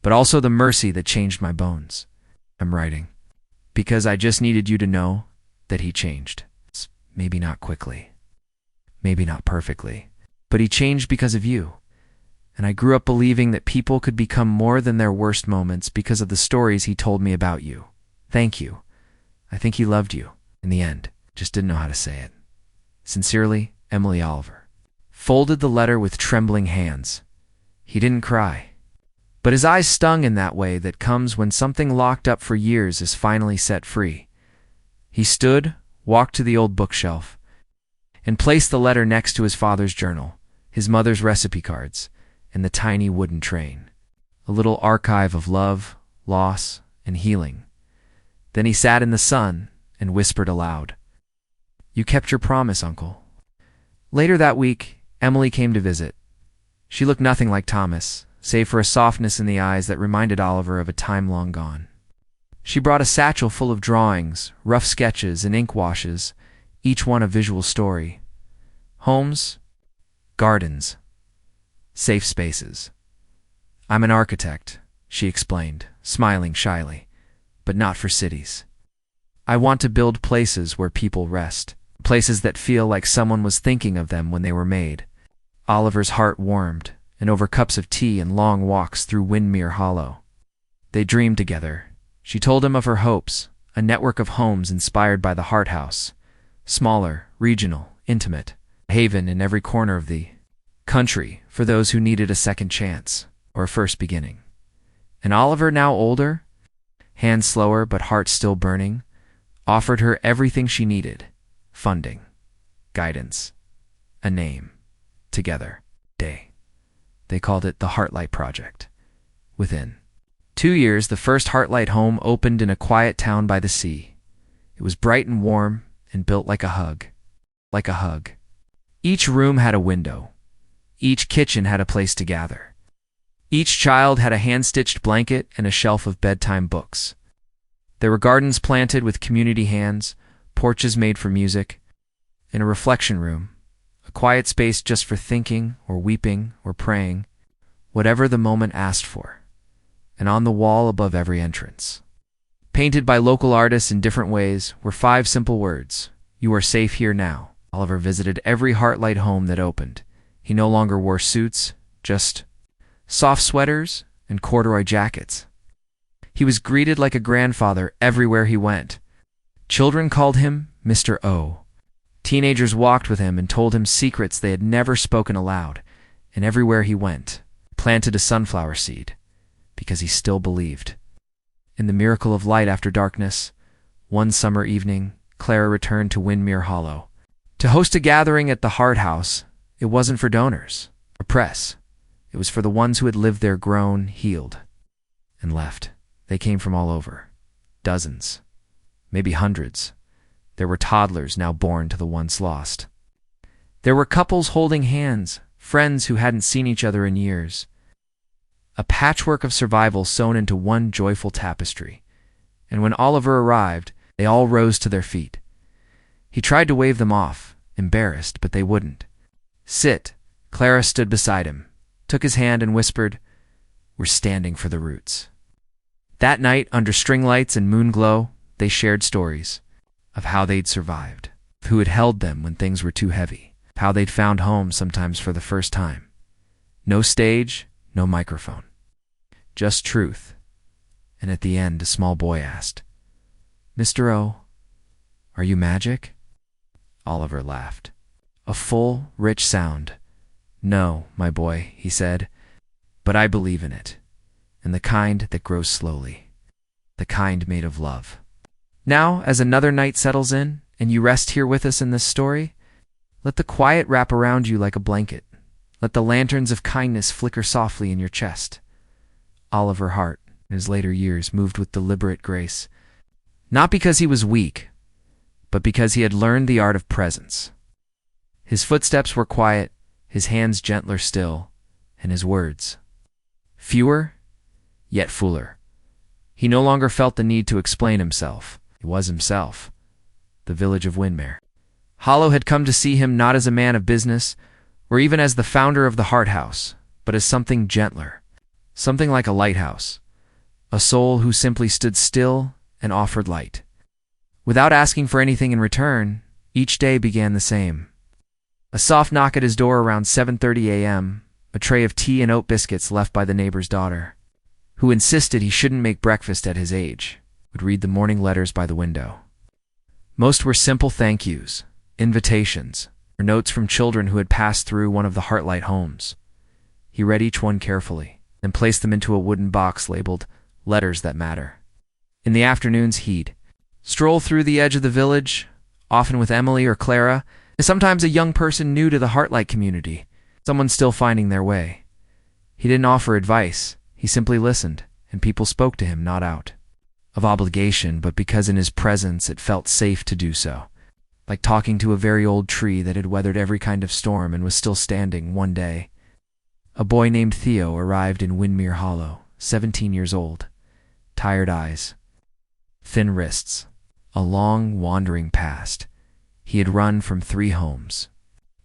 but also the mercy that changed my bones. I'm writing because I just needed you to know that he changed. Maybe not quickly, maybe not perfectly, but he changed because of you. And I grew up believing that people could become more than their worst moments because of the stories he told me about you. Thank you. I think he loved you, in the end, just didn't know how to say it. Sincerely, Emily Oliver." Folded the letter with trembling hands. He didn't cry, but his eyes stung in that way that comes when something locked up for years is finally set free. He stood, walked to the old bookshelf, and placed the letter next to his father's journal, his mother's recipe cards, and the tiny wooden train. A little archive of love, loss, and healing. Then he sat in the sun and whispered aloud, "You kept your promise, Uncle." Later that week, Emily came to visit. She looked nothing like Thomas, save for a softness in the eyes that reminded Oliver of a time long gone. She brought a satchel full of drawings, rough sketches, and ink washes, each one a visual story. Homes, gardens, safe spaces. "I'm an architect," she explained, smiling shyly, "but not for cities. I want to build places where people rest, places that feel like someone was thinking of them when they were made." Oliver's heart warmed, and over cups of tea and long walks through Windmere Hollow, they dreamed together. She told him of her hopes, a network of homes inspired by the Hart House, smaller, regional, intimate, a haven in every corner of the country for those who needed a second chance or a first beginning. And Oliver, now older, hands slower but heart still burning, offered her everything she needed: funding, guidance, a name. Together, they called it the Heartlight Project. Within 2 years, the first Heartlight home opened in a quiet town by the sea. It was bright and warm and built like a hug. Like a hug. Each room had a window. Each kitchen had a place to gather. Each child had a hand-stitched blanket and a shelf of bedtime books. There were gardens planted with community hands, porches made for music, and a reflection room, a quiet space just for thinking or weeping or praying, whatever the moment asked for. And on the wall above every entrance, painted by local artists in different ways, were 5 simple words: "You are safe here now." Oliver visited every Heartlight home that opened. He no longer wore suits, just soft sweaters and corduroy jackets. He was greeted like a grandfather everywhere he went. Children called him Mr. O. Teenagers walked with him and told him secrets they had never spoken aloud, and everywhere he went, planted a sunflower seed, because he still believed. In the miracle of light after darkness, one summer evening, Clara returned to Windmere Hollow. To host a gathering at the Hart House, it wasn't for donors or press. It was for the ones who had lived there, grown, healed, and left. They came from all over. Dozens, maybe hundreds. There were toddlers now born to the once lost. There were couples holding hands, friends who hadn't seen each other in years. A patchwork of survival sewn into one joyful tapestry. And when Oliver arrived, they all rose to their feet. He tried to wave them off, embarrassed, but they wouldn't. "Sit." Clara stood beside him, took his hand and whispered, "We're standing for the roots." That night, under string lights and moon glow, they shared stories of how they'd survived, of who had held them when things were too heavy, of how they'd found home sometimes for the first time. No stage, no microphone. Just truth. And at the end, a small boy asked, "Mr. O, are you magic?" Oliver laughed. A full, rich sound. "No, my boy," he said, "but I believe in it, and the kind that grows slowly, the kind made of love." Now, as another night settles in, and you rest here with us in this story, let the quiet wrap around you like a blanket. Let the lanterns of kindness flicker softly in your chest. Oliver Hart, in his later years, moved with deliberate grace, not because he was weak, but because he had learned the art of presence. His footsteps were quiet, his hands gentler still, and his words fewer, yet fuller. He no longer felt the need to explain himself. He was himself. The village of Windmere Hollow had come to see him not as a man of business, or even as the founder of the Hart House, but as something gentler, something like a lighthouse, a soul who simply stood still and offered light. Without asking for anything in return, each day began the same. A soft knock at his door around 7:30 a.m., a tray of tea and oat biscuits left by the neighbor's daughter, who insisted he shouldn't make breakfast at his age, would read the morning letters by the window. Most were simple thank yous, invitations, or notes from children who had passed through one of the Heartlight homes. He read each one carefully, then placed them into a wooden box labeled "Letters That Matter." In the afternoons, he'd stroll through the edge of the village, often with Emily or Clara, and sometimes a young person new to the Heartlight community, someone still finding their way. He didn't offer advice, he simply listened, and people spoke to him not out of obligation, but because in his presence it felt safe to do so, like talking to a very old tree that had weathered every kind of storm and was still standing one day. A boy named Theo arrived in Windmere Hollow, 17 years old. Tired eyes, thin wrists, a long wandering past. He had run from 3 homes.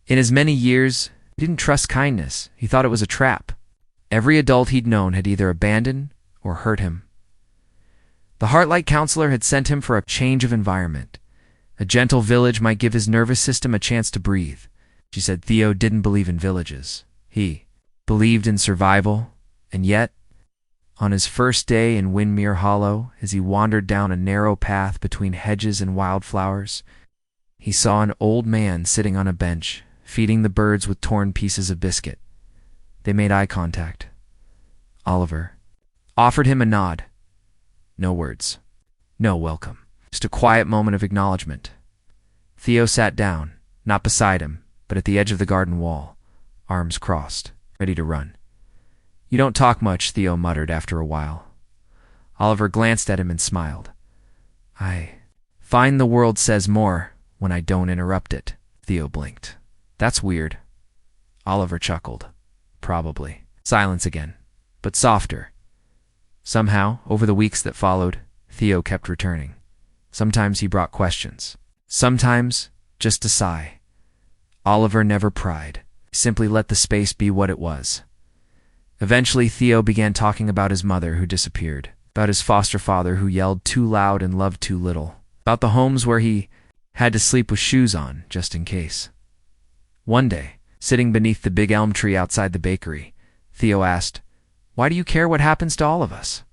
In his many years, he didn't trust kindness. He thought it was a trap. Every adult he'd known had either abandoned or hurt him. The Heartlight counselor had sent him for a change of environment. A gentle village might give his nervous system a chance to breathe. She said Theo didn't believe in villages. He believed in survival, and yet, on his first day in Windmere Hollow, as he wandered down a narrow path between hedges and wildflowers, he saw an old man sitting on a bench, feeding the birds with torn pieces of biscuit. They made eye contact. Oliver offered him a nod. No words. No welcome. Just a quiet moment of acknowledgement. Theo sat down, not beside him, but at the edge of the garden wall, arms crossed, ready to run. "You don't talk much," Theo muttered after a while. Oliver glanced at him and smiled. "I find the world says more when I don't interrupt it." Theo blinked. "That's weird." Oliver chuckled. "Probably." Silence again, but softer. Somehow, over the weeks that followed, Theo kept returning. Sometimes he brought questions. Sometimes just a sigh. Oliver never pried. He simply let the space be what it was. Eventually, Theo began talking about his mother who disappeared, about his foster father who yelled too loud and loved too little, about the homes where he had to sleep with shoes on, just in case. One day, sitting beneath the big elm tree outside the bakery, Theo asked, "Why do you care what happens to all of us?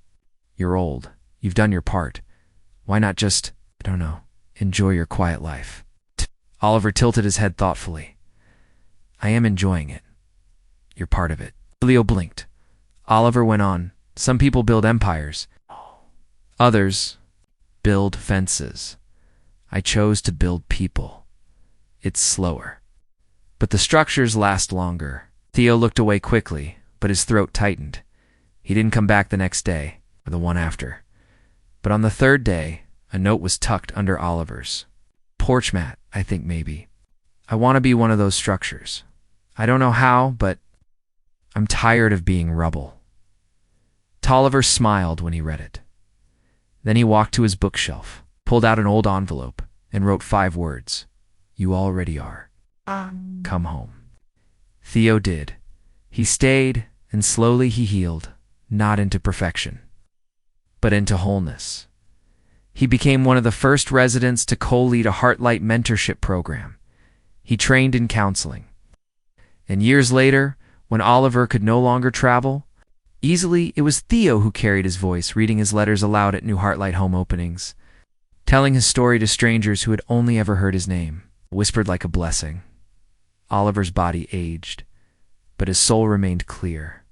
You're old. You've done your part. Why not just, I don't know, enjoy your quiet life?" Oliver tilted his head thoughtfully. "I am enjoying it. You're part of it." Theo blinked. Oliver went on, "Some people build empires. Others build fences. I chose to build people. It's slower, but the structures last longer." Theo looked away quickly, but his throat tightened. He didn't come back the next day, or the one after. But on the 3rd day, a note was tucked under Oliver's porch mat, I think maybe. "I want to be one of those structures. I don't know how, but I'm tired of being rubble." Oliver smiled when he read it. Then he walked to his bookshelf, pulled out an old envelope, and wrote 5 words. "You already are. Come home." Theo did. He stayed, and slowly he healed, not into perfection, but into wholeness. He became one of the first residents to co-lead a Heartlight mentorship program. He trained in counseling. And years later, when Oliver could no longer travel easily, it was Theo who carried his voice, reading his letters aloud at new Heartlight home openings, telling his story to strangers who had only ever heard his name, whispered like a blessing. Oliver's body aged, but his soul remained clear.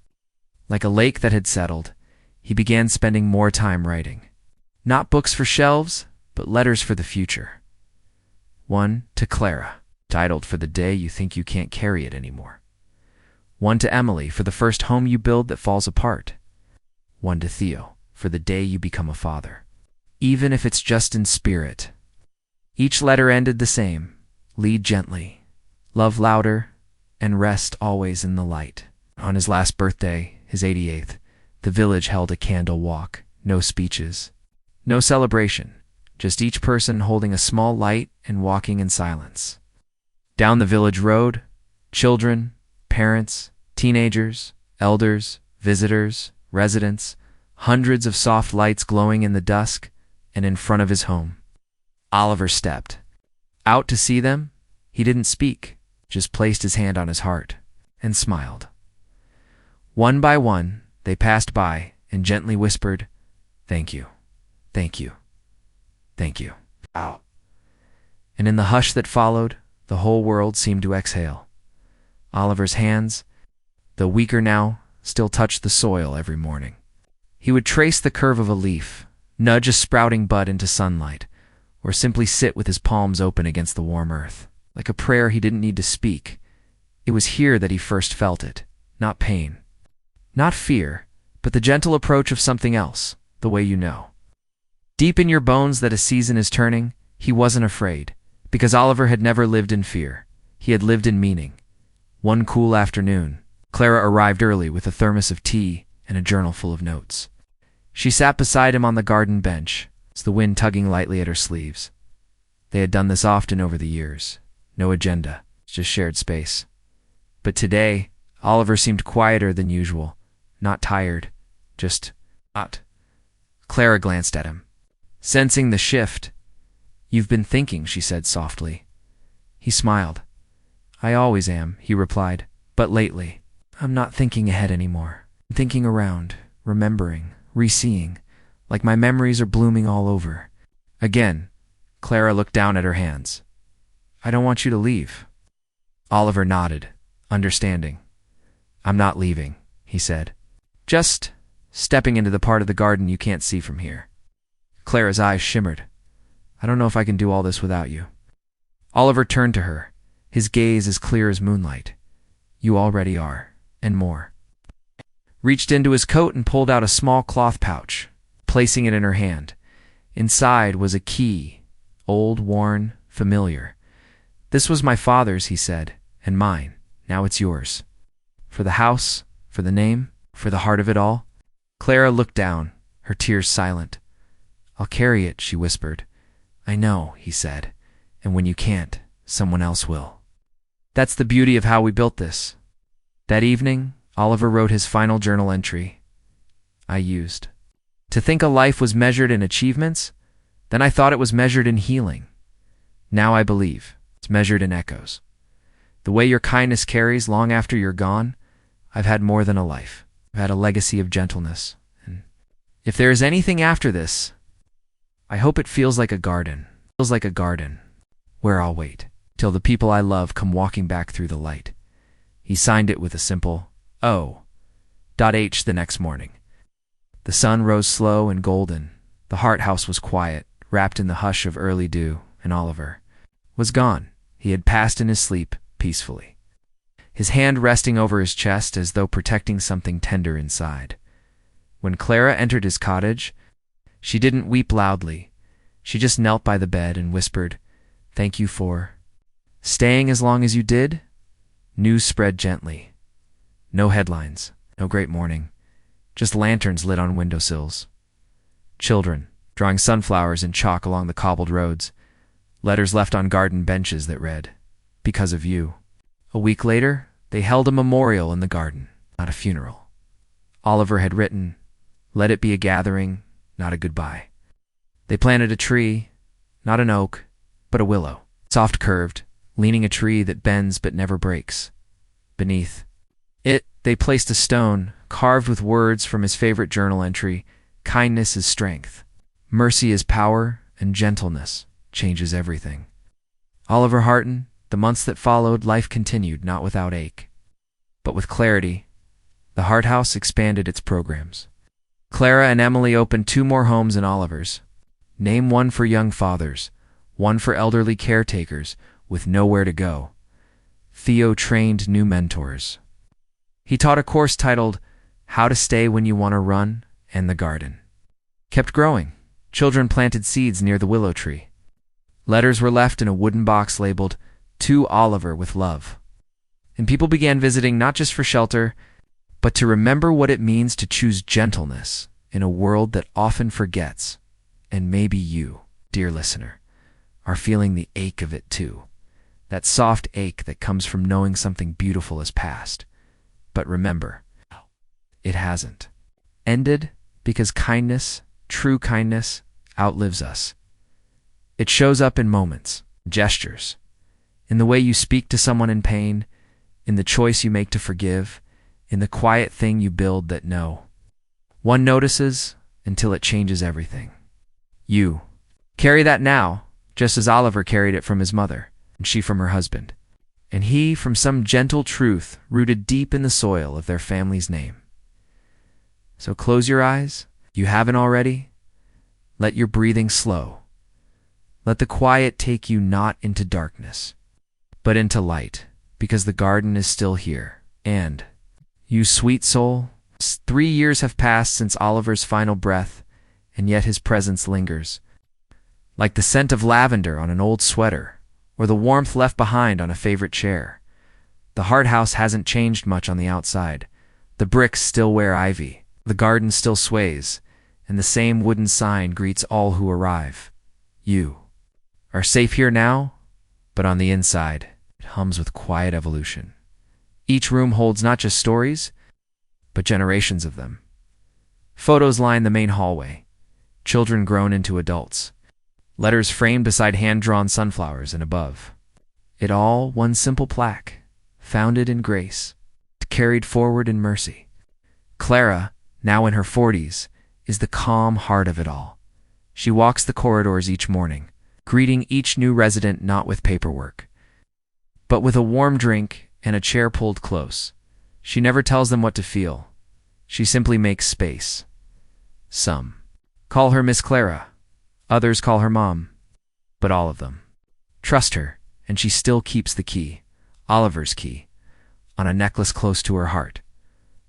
Like a lake that had settled, he began spending more time writing. Not books for shelves, but letters for the future. One to Clara, titled "For the Day You Think You Can't Carry It Anymore." One to Emily, for the first home you build that falls apart. One to Theo, for the day you become a father. Even if it's just in spirit. Each letter ended the same: lead gently, love louder, and rest always in the light. On his last birthday, his 88th, the village held a candle walk. No speeches, no celebration, just each person holding a small light and walking in silence. Down the village road, children, parents, teenagers, elders, visitors, residents, hundreds of soft lights glowing in the dusk, and in front of his home. Oliver stepped out to see them. He didn't speak, just placed his hand on his heart and smiled. One by one, they passed by and gently whispered, "Thank you, thank you, thank you." Ow. And in the hush that followed, the whole world seemed to exhale. Oliver's hands, though weaker now, still touched the soil every morning. He would trace the curve of a leaf, nudge a sprouting bud into sunlight, or simply sit with his palms open against the warm earth. Like a prayer he didn't need to speak. It was here that he first felt it, not pain, not fear, but the gentle approach of something else, the way you know. Deep in your bones that a season is turning, he wasn't afraid, because Oliver had never lived in fear. He had lived in meaning. One cool afternoon, Clara arrived early with a thermos of tea and a journal full of notes. She sat beside him on the garden bench, the wind tugging lightly at her sleeves. They had done this often over the years. No agenda, just shared space. But today, Oliver seemed quieter than usual, not tired, just not. Clara glanced at him, sensing the shift. "You've been thinking," she said softly. He smiled. "I always am," he replied, "but lately, I'm not thinking ahead anymore. I'm thinking around, remembering, re-seeing, like my memories are blooming all over." Again, Clara looked down at her hands. "I don't want you to leave." Oliver nodded, understanding. "I'm not leaving," he said. "Just stepping into the part of the garden you can't see from here." Clara's eyes shimmered. "I don't know if I can do all this without you." Oliver turned to her, his gaze as clear as moonlight. "You already are, and more." Reached into his coat and pulled out a small cloth pouch, placing it in her hand. Inside was a key, old, worn, familiar. "This was my father's," he said, "and mine. Now it's yours. For the house, for the name, for the heart of it all." Clara looked down, her tears silent. "I'll carry it," she whispered. "I know," he said, "and when you can't, someone else will." That's the beauty of how we built this. That evening, Oliver wrote his final journal entry. I used. To think a life was measured in achievements, then I thought it was measured in healing. Now I believe it's measured in echoes. The way your kindness carries long after you're gone, I've had more than a life. I've had a legacy of gentleness. And if there is anything after this, I hope it feels like a garden. Feels like a garden, where I'll wait till the people I love come walking back through the light. He signed it with a simple O.H. the next morning. The sun rose slow and golden. The Hart house was quiet, wrapped in the hush of early dew, and Oliver was gone. He had passed in his sleep peacefully, his hand resting over his chest as though protecting something tender inside. When Clara entered his cottage, she didn't weep loudly. She just knelt by the bed and whispered, "Thank you for staying as long as you did." News spread gently. No headlines, no great morning, just lanterns lit on windowsills. Children drawing sunflowers in chalk along the cobbled roads. Letters left on garden benches that read, "Because of you." A week later, they held a memorial in the garden, not a funeral. Oliver had written, "Let it be a gathering, not a goodbye." They planted a tree, not an oak, but a willow, soft-curved, leaning a tree that bends but never breaks. Beneath it, they placed a stone, carved with words from his favorite journal entry, "Kindness is strength. Mercy is power, and gentleness changes everything." Oliver Harton, the months that followed, life continued, not without ache, but with clarity. The Hart House expanded its programs. Clara and Emily opened 2 more homes in Oliver's. Name one for young fathers, one for elderly caretakers with nowhere to go. Theo trained new mentors. He taught a course titled How to Stay When You Want to Run, and the garden kept growing. Children planted seeds near the willow tree. Letters were left in a wooden box labeled, "To Oliver with love." And people began visiting not just for shelter, but to remember what it means to choose gentleness in a world that often forgets. And maybe you, dear listener, are feeling the ache of it too. That soft ache that comes from knowing something beautiful has passed. But remember, it hasn't ended, because kindness, true kindness, outlives us. It shows up in moments, gestures, in the way you speak to someone in pain, in the choice you make to forgive, in the quiet thing you build that no one notices until it changes everything. You carry that now, just as Oliver carried it from his mother, and she from her husband, and he from some gentle truth rooted deep in the soil of their family's name. So close your eyes, if you haven't already. Let your breathing slow. Let the quiet take you not into darkness, but into light, because the garden is still here. And, you sweet soul, 3 years have passed since Oliver's final breath, and yet his presence lingers, like the scent of lavender on an old sweater, or the warmth left behind on a favorite chair. The hard house hasn't changed much on the outside. The bricks still wear ivy, the garden still sways, and the same wooden sign greets all who arrive. You are safe here now, but on the inside, it hums with quiet evolution. Each room holds not just stories, but generations of them. Photos line the main hallway, children grown into adults, letters framed beside hand-drawn sunflowers and above. It all one simple plaque, founded in grace, carried forward in mercy. Clara, now in her 40s, is the calm heart of it all. She walks the corridors each morning, greeting each new resident not with paperwork, but with a warm drink and a chair pulled close. She never tells them what to feel. She simply makes space. Some call her Miss Clara, others call her Mom, but all of them trust her, and she still keeps the key, Oliver's key, on a necklace close to her heart.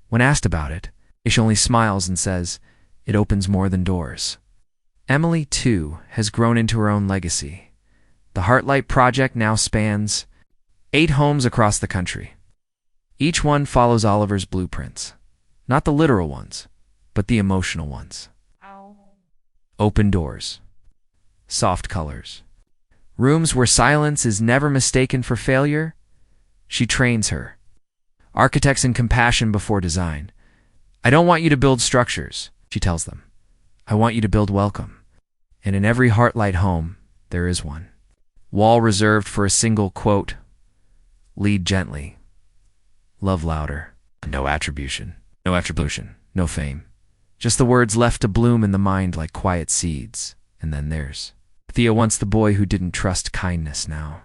When asked about it, she only smiles and says, "It opens more than doors." Emily, too, has grown into her own legacy. The Heartlight Project now spans 8 homes across the country. Each one follows Oliver's blueprints. Not the literal ones, but the emotional ones. Open doors. Soft colors. Rooms where silence is never mistaken for failure. She trains her. Architects in compassion before design. "I don't want you to build structures," she tells them. "I want you to build welcome." And in every Heartlight home, there is one. Wall reserved for a single quote. Lead gently. Love louder. No attribution. No attribution. No fame. Just the words left to bloom in the mind like quiet seeds. And then there's Theo, once the boy who didn't trust kindness now.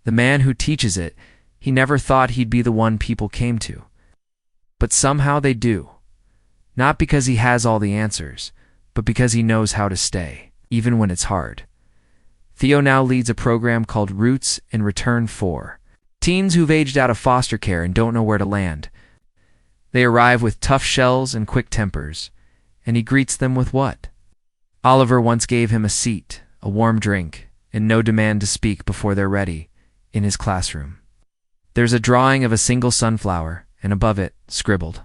The man who teaches it, he never thought he'd be the one people came to. But somehow they do. Not because he has all the answers, but because he knows how to stay, even when it's hard. Theo now leads a program called Roots in Return for teens who've aged out of foster care and don't know where to land. They arrive with tough shells and quick tempers, and he greets them with what? Oliver once gave him a seat, a warm drink, and no demand to speak before they're ready, in his classroom. There's a drawing of a single sunflower, and above it, scribbled,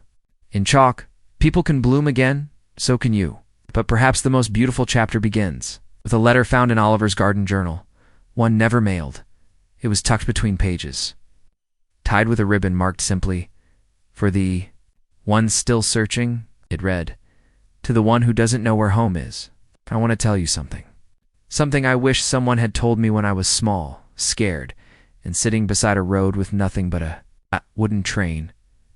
in chalk, "People can bloom again, so can you." But perhaps the most beautiful chapter begins with a letter found in Oliver's garden journal, one never mailed. It was tucked between pages, tied with a ribbon marked simply, "For the one still searching," it read, "To the one who doesn't know where home is, I want to tell you something. Something I wish someone had told me when I was small, scared, and sitting beside a road with nothing but a wooden train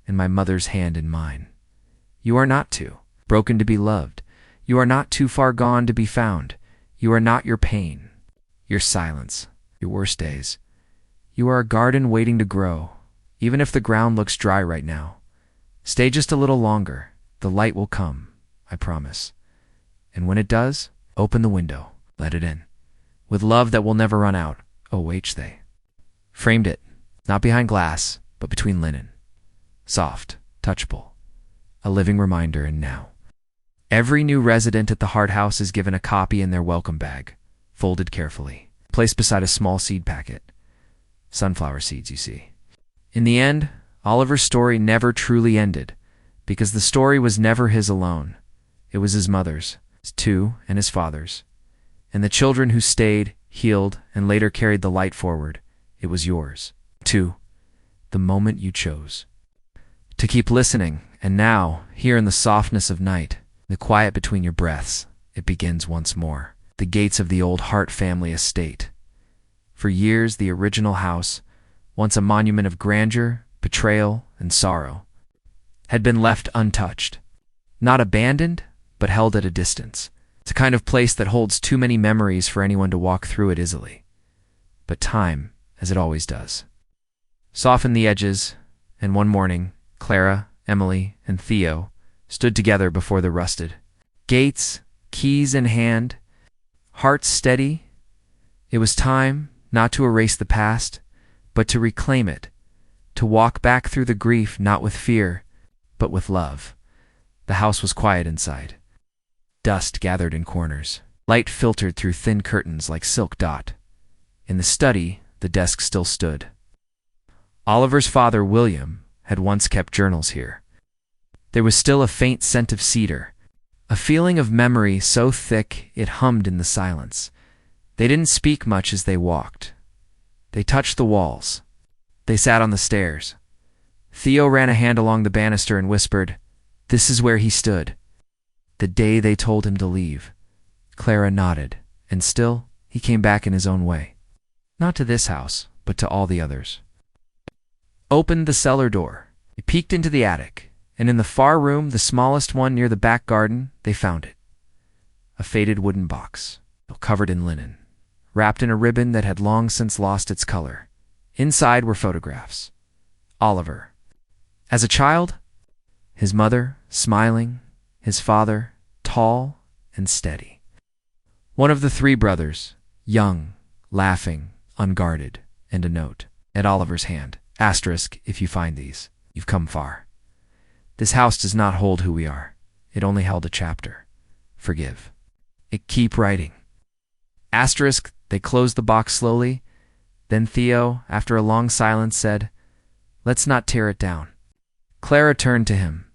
and my mother's hand in mine. You are not too broken to be loved. You are not too far gone to be found. You are not your pain, your silence, your worst days. You are a garden waiting to grow, even if the ground looks dry right now. Stay just a little longer. The light will come, I promise. And when it does, open the window, let it in. With love that will never run out, O.H. they." Framed it, not behind glass, but between linen. Soft, touchable, a living reminder. And now, every new resident at the Heart House is given a copy in their welcome bag, folded carefully, placed beside a small seed packet. Sunflower seeds, you see. In the end, Oliver's story never truly ended, because the story was never his alone. It was his mother's, too, and his father's. And the children who stayed, healed, and later carried the light forward, it was yours, too, the moment you chose to keep listening. And now, here in the softness of night, the quiet between your breaths, it begins once more. The gates of the old Hart family estate. For years, the original house, once a monument of grandeur, betrayal, and sorrow, had been left untouched. Not abandoned, but held at a distance. It's a kind of place that holds too many memories for anyone to walk through it easily. But time, as it always does, softened the edges, and one morning, Clara, Emily, and Theo stood together before the rusted gates, keys in hand, hearts steady. It was time not to erase the past, but to reclaim it, to walk back through the grief not with fear, but with love. The house was quiet inside. Dust gathered in corners. Light filtered through thin curtains like silk dot. In the study, the desk still stood. Oliver's father, William, had once kept journals here. There was still a faint scent of cedar, a feeling of memory so thick it hummed in the silence. They didn't speak much as they walked. They touched the walls. They sat on the stairs. Theo ran a hand along the banister and whispered, "This is where he stood the day they told him to leave." Clara nodded, and still he came back in his own way. Not to this house, but to all the others. Opened the cellar door. He peeked into the attic, and in the far room, the smallest one near the back garden, they found it. A faded wooden box, covered in linen, wrapped in a ribbon that had long since lost its color. Inside were photographs. Oliver, as a child, his mother, smiling, his father, tall and steady. One of the three brothers, young, laughing, unguarded, and a note at Oliver's hand. Asterisk, if you find these, you've come far. This house does not hold who we are. It only held a chapter. Forgive. Keep writing. Asterisk, they closed the box slowly. Then Theo, after a long silence, said, "Let's not tear it down." Clara turned to him.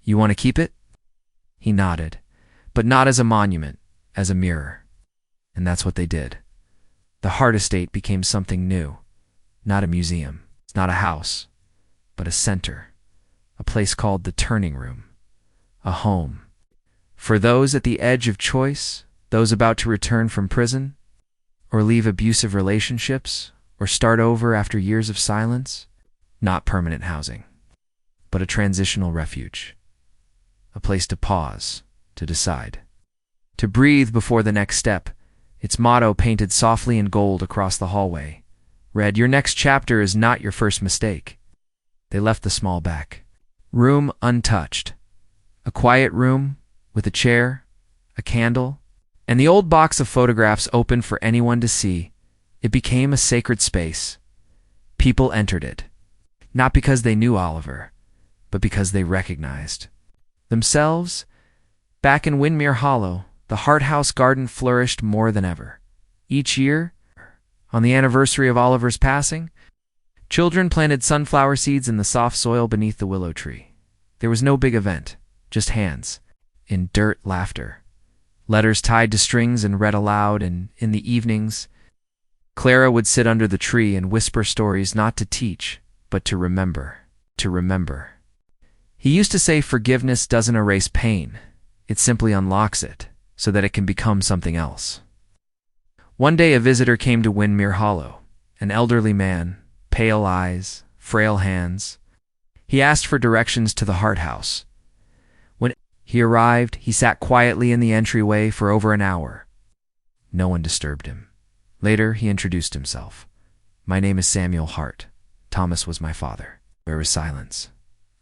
"You want to keep it?" He nodded, but not as a monument, as a mirror. And that's what they did. The Hart estate became something new, not a museum, not a house, but a center, a place called the turning room, a home. For those at the edge of choice, those about to return from prison, or leave abusive relationships, or start over after years of silence, not permanent housing, but a transitional refuge, a place to pause, to decide, to breathe before the next step. Its motto, painted softly in gold across the hallway, read, "Your next chapter is not your first mistake." They left the small back room untouched, a quiet room with a chair, a candle, and the old box of photographs open for anyone to see. It became a sacred space. People entered it, not because they knew Oliver, but because they recognized themselves. Back in Windmere Hollow, the Hart House garden flourished more than ever. Each year, on the anniversary of Oliver's passing, children planted sunflower seeds in the soft soil beneath the willow tree. There was no big event, just hands, in dirt, laughter, letters tied to strings and read aloud, and in the evenings, Clara would sit under the tree and whisper stories not to teach, but to remember, to remember. He used to say forgiveness doesn't erase pain, it simply unlocks it, so that it can become something else. One day a visitor came to Windmere Hollow, an elderly man, pale eyes, frail hands. He asked for directions to the Hart House. When he arrived, he sat quietly in the entryway for over an hour. No one disturbed him. Later, he introduced himself. "My name is Samuel Hart. Thomas was my father." There was silence.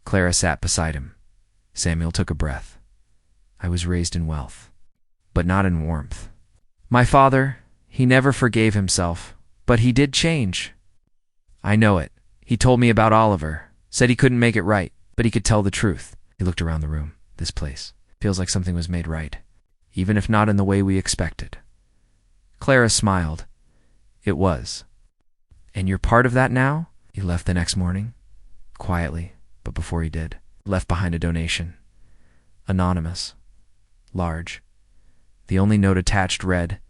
Clara sat beside him. Samuel took a breath. "I was raised in wealth, but not in warmth. My father, he never forgave himself, but he did change. I know it. He told me about Oliver, said he couldn't make it right, but he could tell the truth." He looked around the room. "This place feels like something was made right, even if not in the way we expected." Clara smiled. "It was. And you're part of that now?" He left the next morning, quietly, but before he did, left behind a donation. Anonymous. Large. The only note attached read,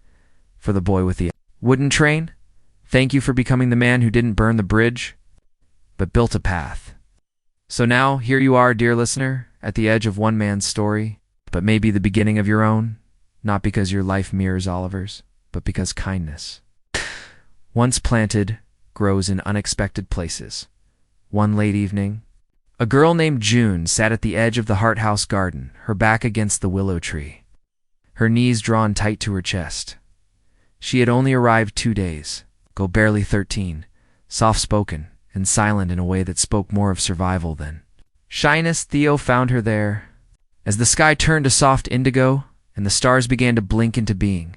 "For the boy with the wooden train, thank you for becoming the man who didn't burn the bridge, but built a path." So now, here you are, dear listener, at the edge of one man's story, but maybe the beginning of your own, not because your life mirrors Oliver's, but because kindness, once planted, grows in unexpected places. One late evening, a girl named June sat at the edge of the Hart House garden, her back against the willow tree, her knees drawn tight to her chest. She had only arrived 2 days, barely 13, soft-spoken and silent in a way that spoke more of survival than shyness. Theo found her there. As the sky turned to soft indigo and the stars began to blink into being,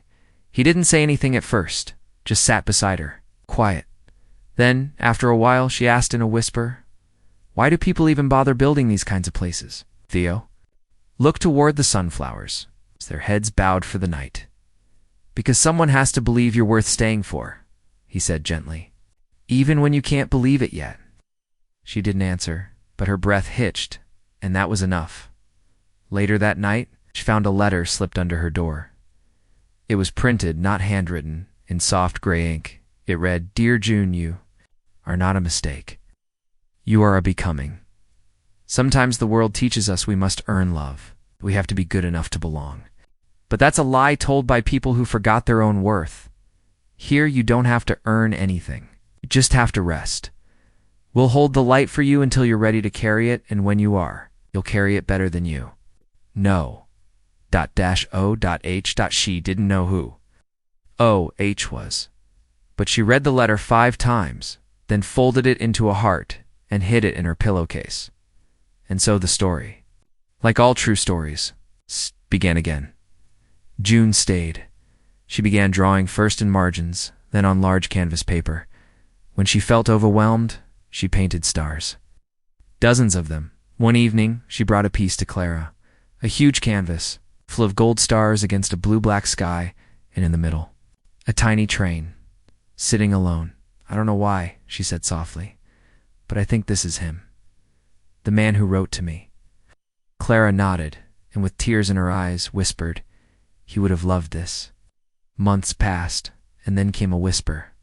he didn't say anything at first, just sat beside her, quiet. Then, after a while, she asked in a whisper, "Why do people even bother building these kinds of places?" Theo looked toward the sunflowers, their heads bowed for the night. "Because someone has to believe you're worth staying for," he said gently. even when you can't believe it yet." She didn't answer, but her breath hitched, and that was enough. Later that night, she found a letter slipped under her door. It was printed, not handwritten, in soft gray ink. It read, "Dear June, you are not a mistake. You are a becoming. Sometimes the world teaches us we must earn love. We have to be good enough to belong. But that's a lie told by people who forgot their own worth. Here you don't have to earn anything. You just have to rest. We'll hold the light for you until you're ready to carry it, and when you are, you'll carry it better than you." No. .-O.H. She didn't know who O.H. was. But she read the letter 5 times, then folded it into a heart and hid it in her pillowcase. And so the story, like all true stories, began again. June stayed. She began drawing first in margins, then on large canvas paper. When she felt overwhelmed, she painted stars. Dozens of them. One evening, she brought a piece to Clara. A huge canvas, full of gold stars against a blue-black sky, and in the middle, a tiny train, sitting alone. "I don't know why," she said softly, "but I think this is him. The man who wrote to me." Clara nodded, and with tears in her eyes, whispered, "He would have loved this." Months passed, and then came a whisper.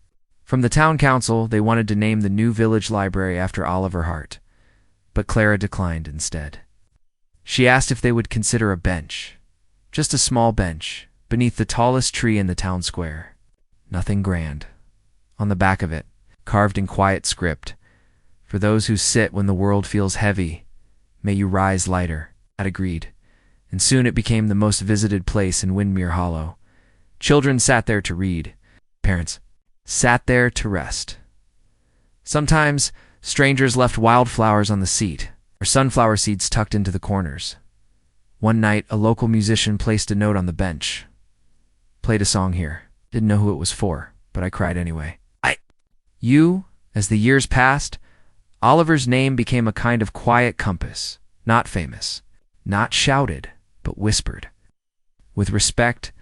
From the town council, they wanted to name the new village library after Oliver Hart, but Clara declined instead. She asked if they would consider a bench, just a small bench, beneath the tallest tree in the town square. Nothing grand. On the back of it, carved in quiet script, "For those who sit when the world feels heavy, may you rise lighter." That agreed, and soon it became the most visited place in Windmere Hollow. Children sat there to read. Parents sat there to rest. Sometimes strangers left wildflowers on the seat, or sunflower seeds tucked into the corners. One night, a local musician placed a note on the bench. "Played a song here. Didn't know who it was for, but I cried anyway." As the years passed, Oliver's name became a kind of quiet compass, not famous, not shouted, but whispered. With respect,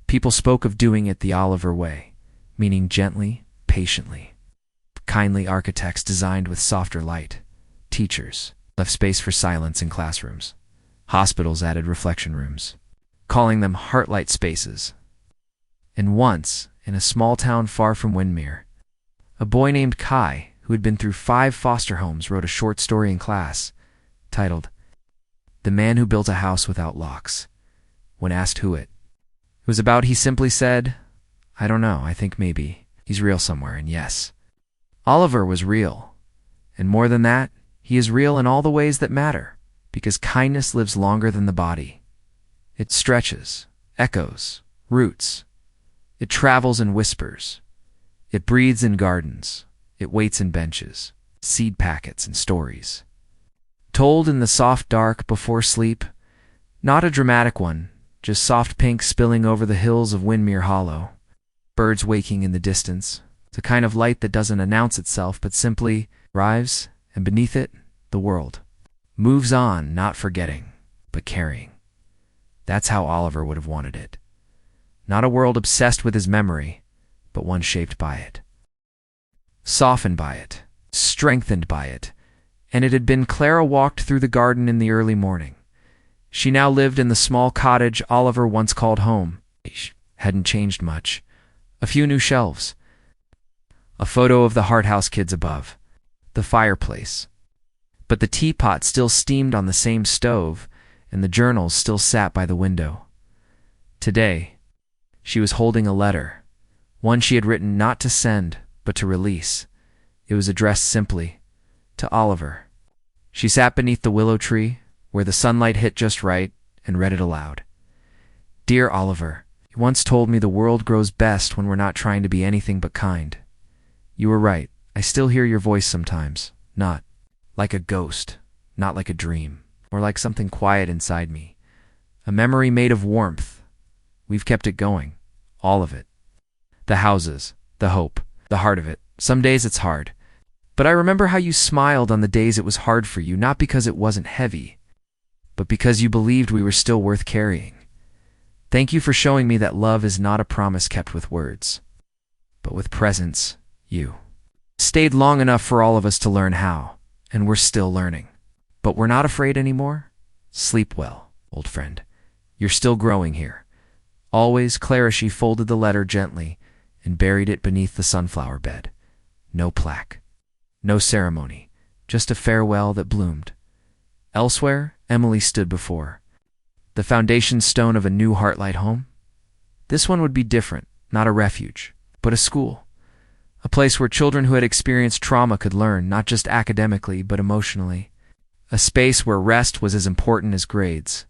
people spoke of doing it the Oliver way, meaning gently, patiently. Kindly architects designed with softer light. Teachers left space for silence in classrooms. Hospitals added reflection rooms, calling them heartlight spaces. And once, in a small town far from Windmere, a boy named Kai, who had been through 5 foster homes, wrote a short story in class, titled, "The Man Who Built a House Without Locks." When asked who it was about, he simply said, "I don't know, I think maybe he's real somewhere," and yes, Oliver was real. And more than that, he is real in all the ways that matter, because kindness lives longer than the body. It stretches, echoes, roots. It travels in whispers. It breathes in gardens. It waits in benches, seed packets, and stories. Told in the soft dark before sleep, not a dramatic one, just soft pink spilling over the hills of Windmere Hollow. Birds waking in the distance. It's a kind of light that doesn't announce itself, but simply arrives, and beneath it, the world. Moves on, not forgetting, but carrying. That's how Oliver would have wanted it. Not a world obsessed with his memory, but one shaped by it. Softened by it, strengthened by it, and it had been Clara walked through the garden in the early morning. She now lived in the small cottage Oliver once called home. She hadn't changed much. A few new shelves. A photo of the Hart House kids above. The fireplace. But the teapot still steamed on the same stove, and the journals still sat by the window. Today, she was holding a letter, one she had written not to send, but to release. It was addressed simply, to Oliver. She sat beneath the willow tree, where the sunlight hit just right, and read it aloud. "Dear Oliver, you once told me the world grows best when we're not trying to be anything but kind. You were right. I still hear your voice sometimes, not like a ghost, not like a dream, or like something quiet inside me. A memory made of warmth. We've kept it going, all of it. The houses, the hope, the heart of it. Some days it's hard. But I remember how you smiled on the days it was hard for you, not because it wasn't heavy, but because you believed we were still worth carrying. Thank you for showing me that love is not a promise kept with words, but with presence, you." stayed long enough for all of us to learn how, and we're still learning. But we're not afraid anymore? Sleep well, old friend. You're still growing here. Always, Clara. She folded the letter gently and buried it beneath the sunflower bed. No plaque. No ceremony. Just a farewell that bloomed. Elsewhere, Emily stood before the foundation stone of a new Heartlight home. This one would be different, not a refuge, but a school. A place where children who had experienced trauma could learn, not just academically, but emotionally. A space where rest was as important as grades.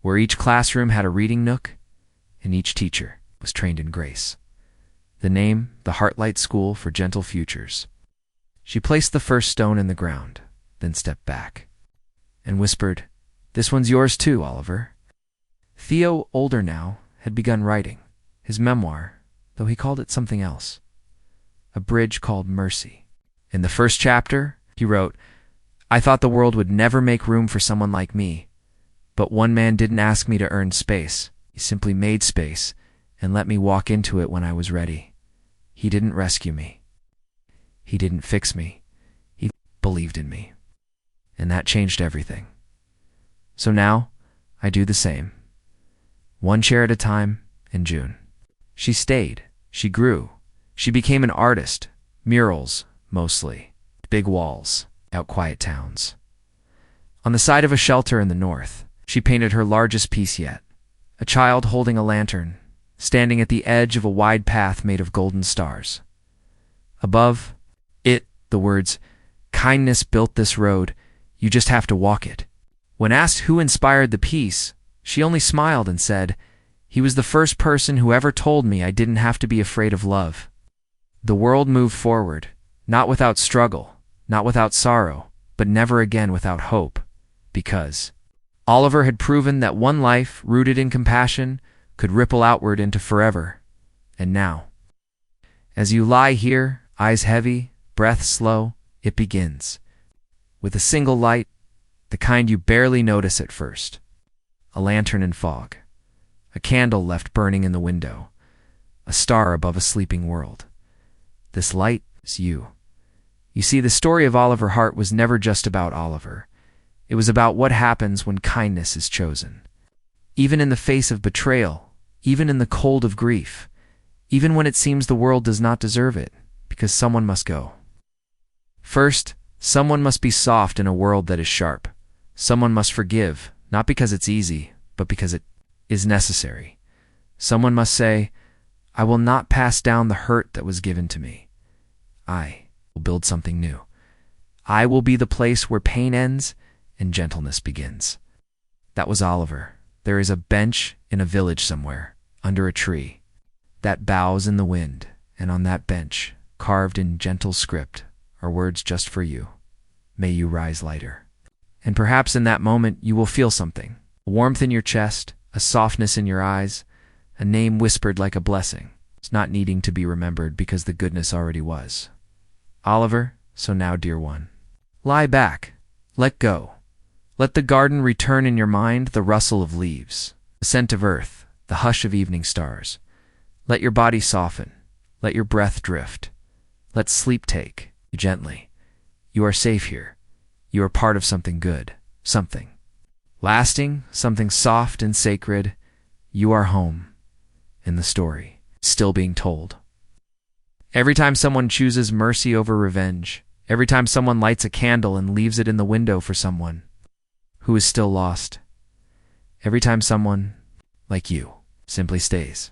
Where each classroom had a reading nook, and each teacher was trained in grace. The name, the Heartlight School for Gentle Futures. She placed the first stone in the ground, then stepped back, and whispered, "This one's yours too, Oliver." Theo, older now, had begun writing his memoir, though he called it something else. A bridge called Mercy. In the first chapter, he wrote, "I thought the world would never make room for someone like me. But one man didn't ask me to earn space. He simply made space and let me walk into it when I was ready. He didn't rescue me. He didn't fix me. He believed in me. And that changed everything. So now, I do the same. One chair at a time, in June." She stayed. She grew. She became an artist. Murals, mostly. Big walls, out quiet towns. On the side of a shelter in the north, she painted her largest piece yet. A child holding a lantern, standing at the edge of a wide path made of golden stars. Above it, the words, "Kindness built this road, you just have to walk it." When asked who inspired the piece, she only smiled and said, "He was the first person who ever told me I didn't have to be afraid of love." The world moved forward, not without struggle, not without sorrow, but never again without hope, because Oliver had proven that one life, rooted in compassion, could ripple outward into forever. And now, as you lie here, eyes heavy, breath slow, it begins. With a single light, the kind you barely notice at first. A lantern in fog. A candle left burning in the window. A star above a sleeping world. This light is you. You see, the story of Oliver Hart was never just about Oliver. It was about what happens when kindness is chosen. Even in the face of betrayal, even in the cold of grief, even when it seems the world does not deserve it, because someone must go. First, someone must be soft in a world that is sharp. Someone must forgive, not because it's easy, but because it is necessary. Someone must say, "I will not pass down the hurt that was given to me. I will build something new. I will be the place where pain ends and gentleness begins." That was Oliver. There is a bench in a village somewhere, under a tree, that bows in the wind, and on that bench, carved in gentle script, are words just for you. May you rise lighter. And perhaps in that moment you will feel something, a warmth in your chest, a softness in your eyes, a name whispered like a blessing. It's not needing to be remembered because the goodness already was. Oliver, so now, dear one, lie back, let go. Let the garden return in your mind, the rustle of leaves, the scent of earth, the hush of evening stars. Let your body soften, let your breath drift. Let sleep take you gently. You are safe here. You are part of something good, something lasting, something soft and sacred. You are home, in the story, still being told. Every time someone chooses mercy over revenge, every time someone lights a candle and leaves it in the window for someone who is still lost, every time someone, like you, simply stays.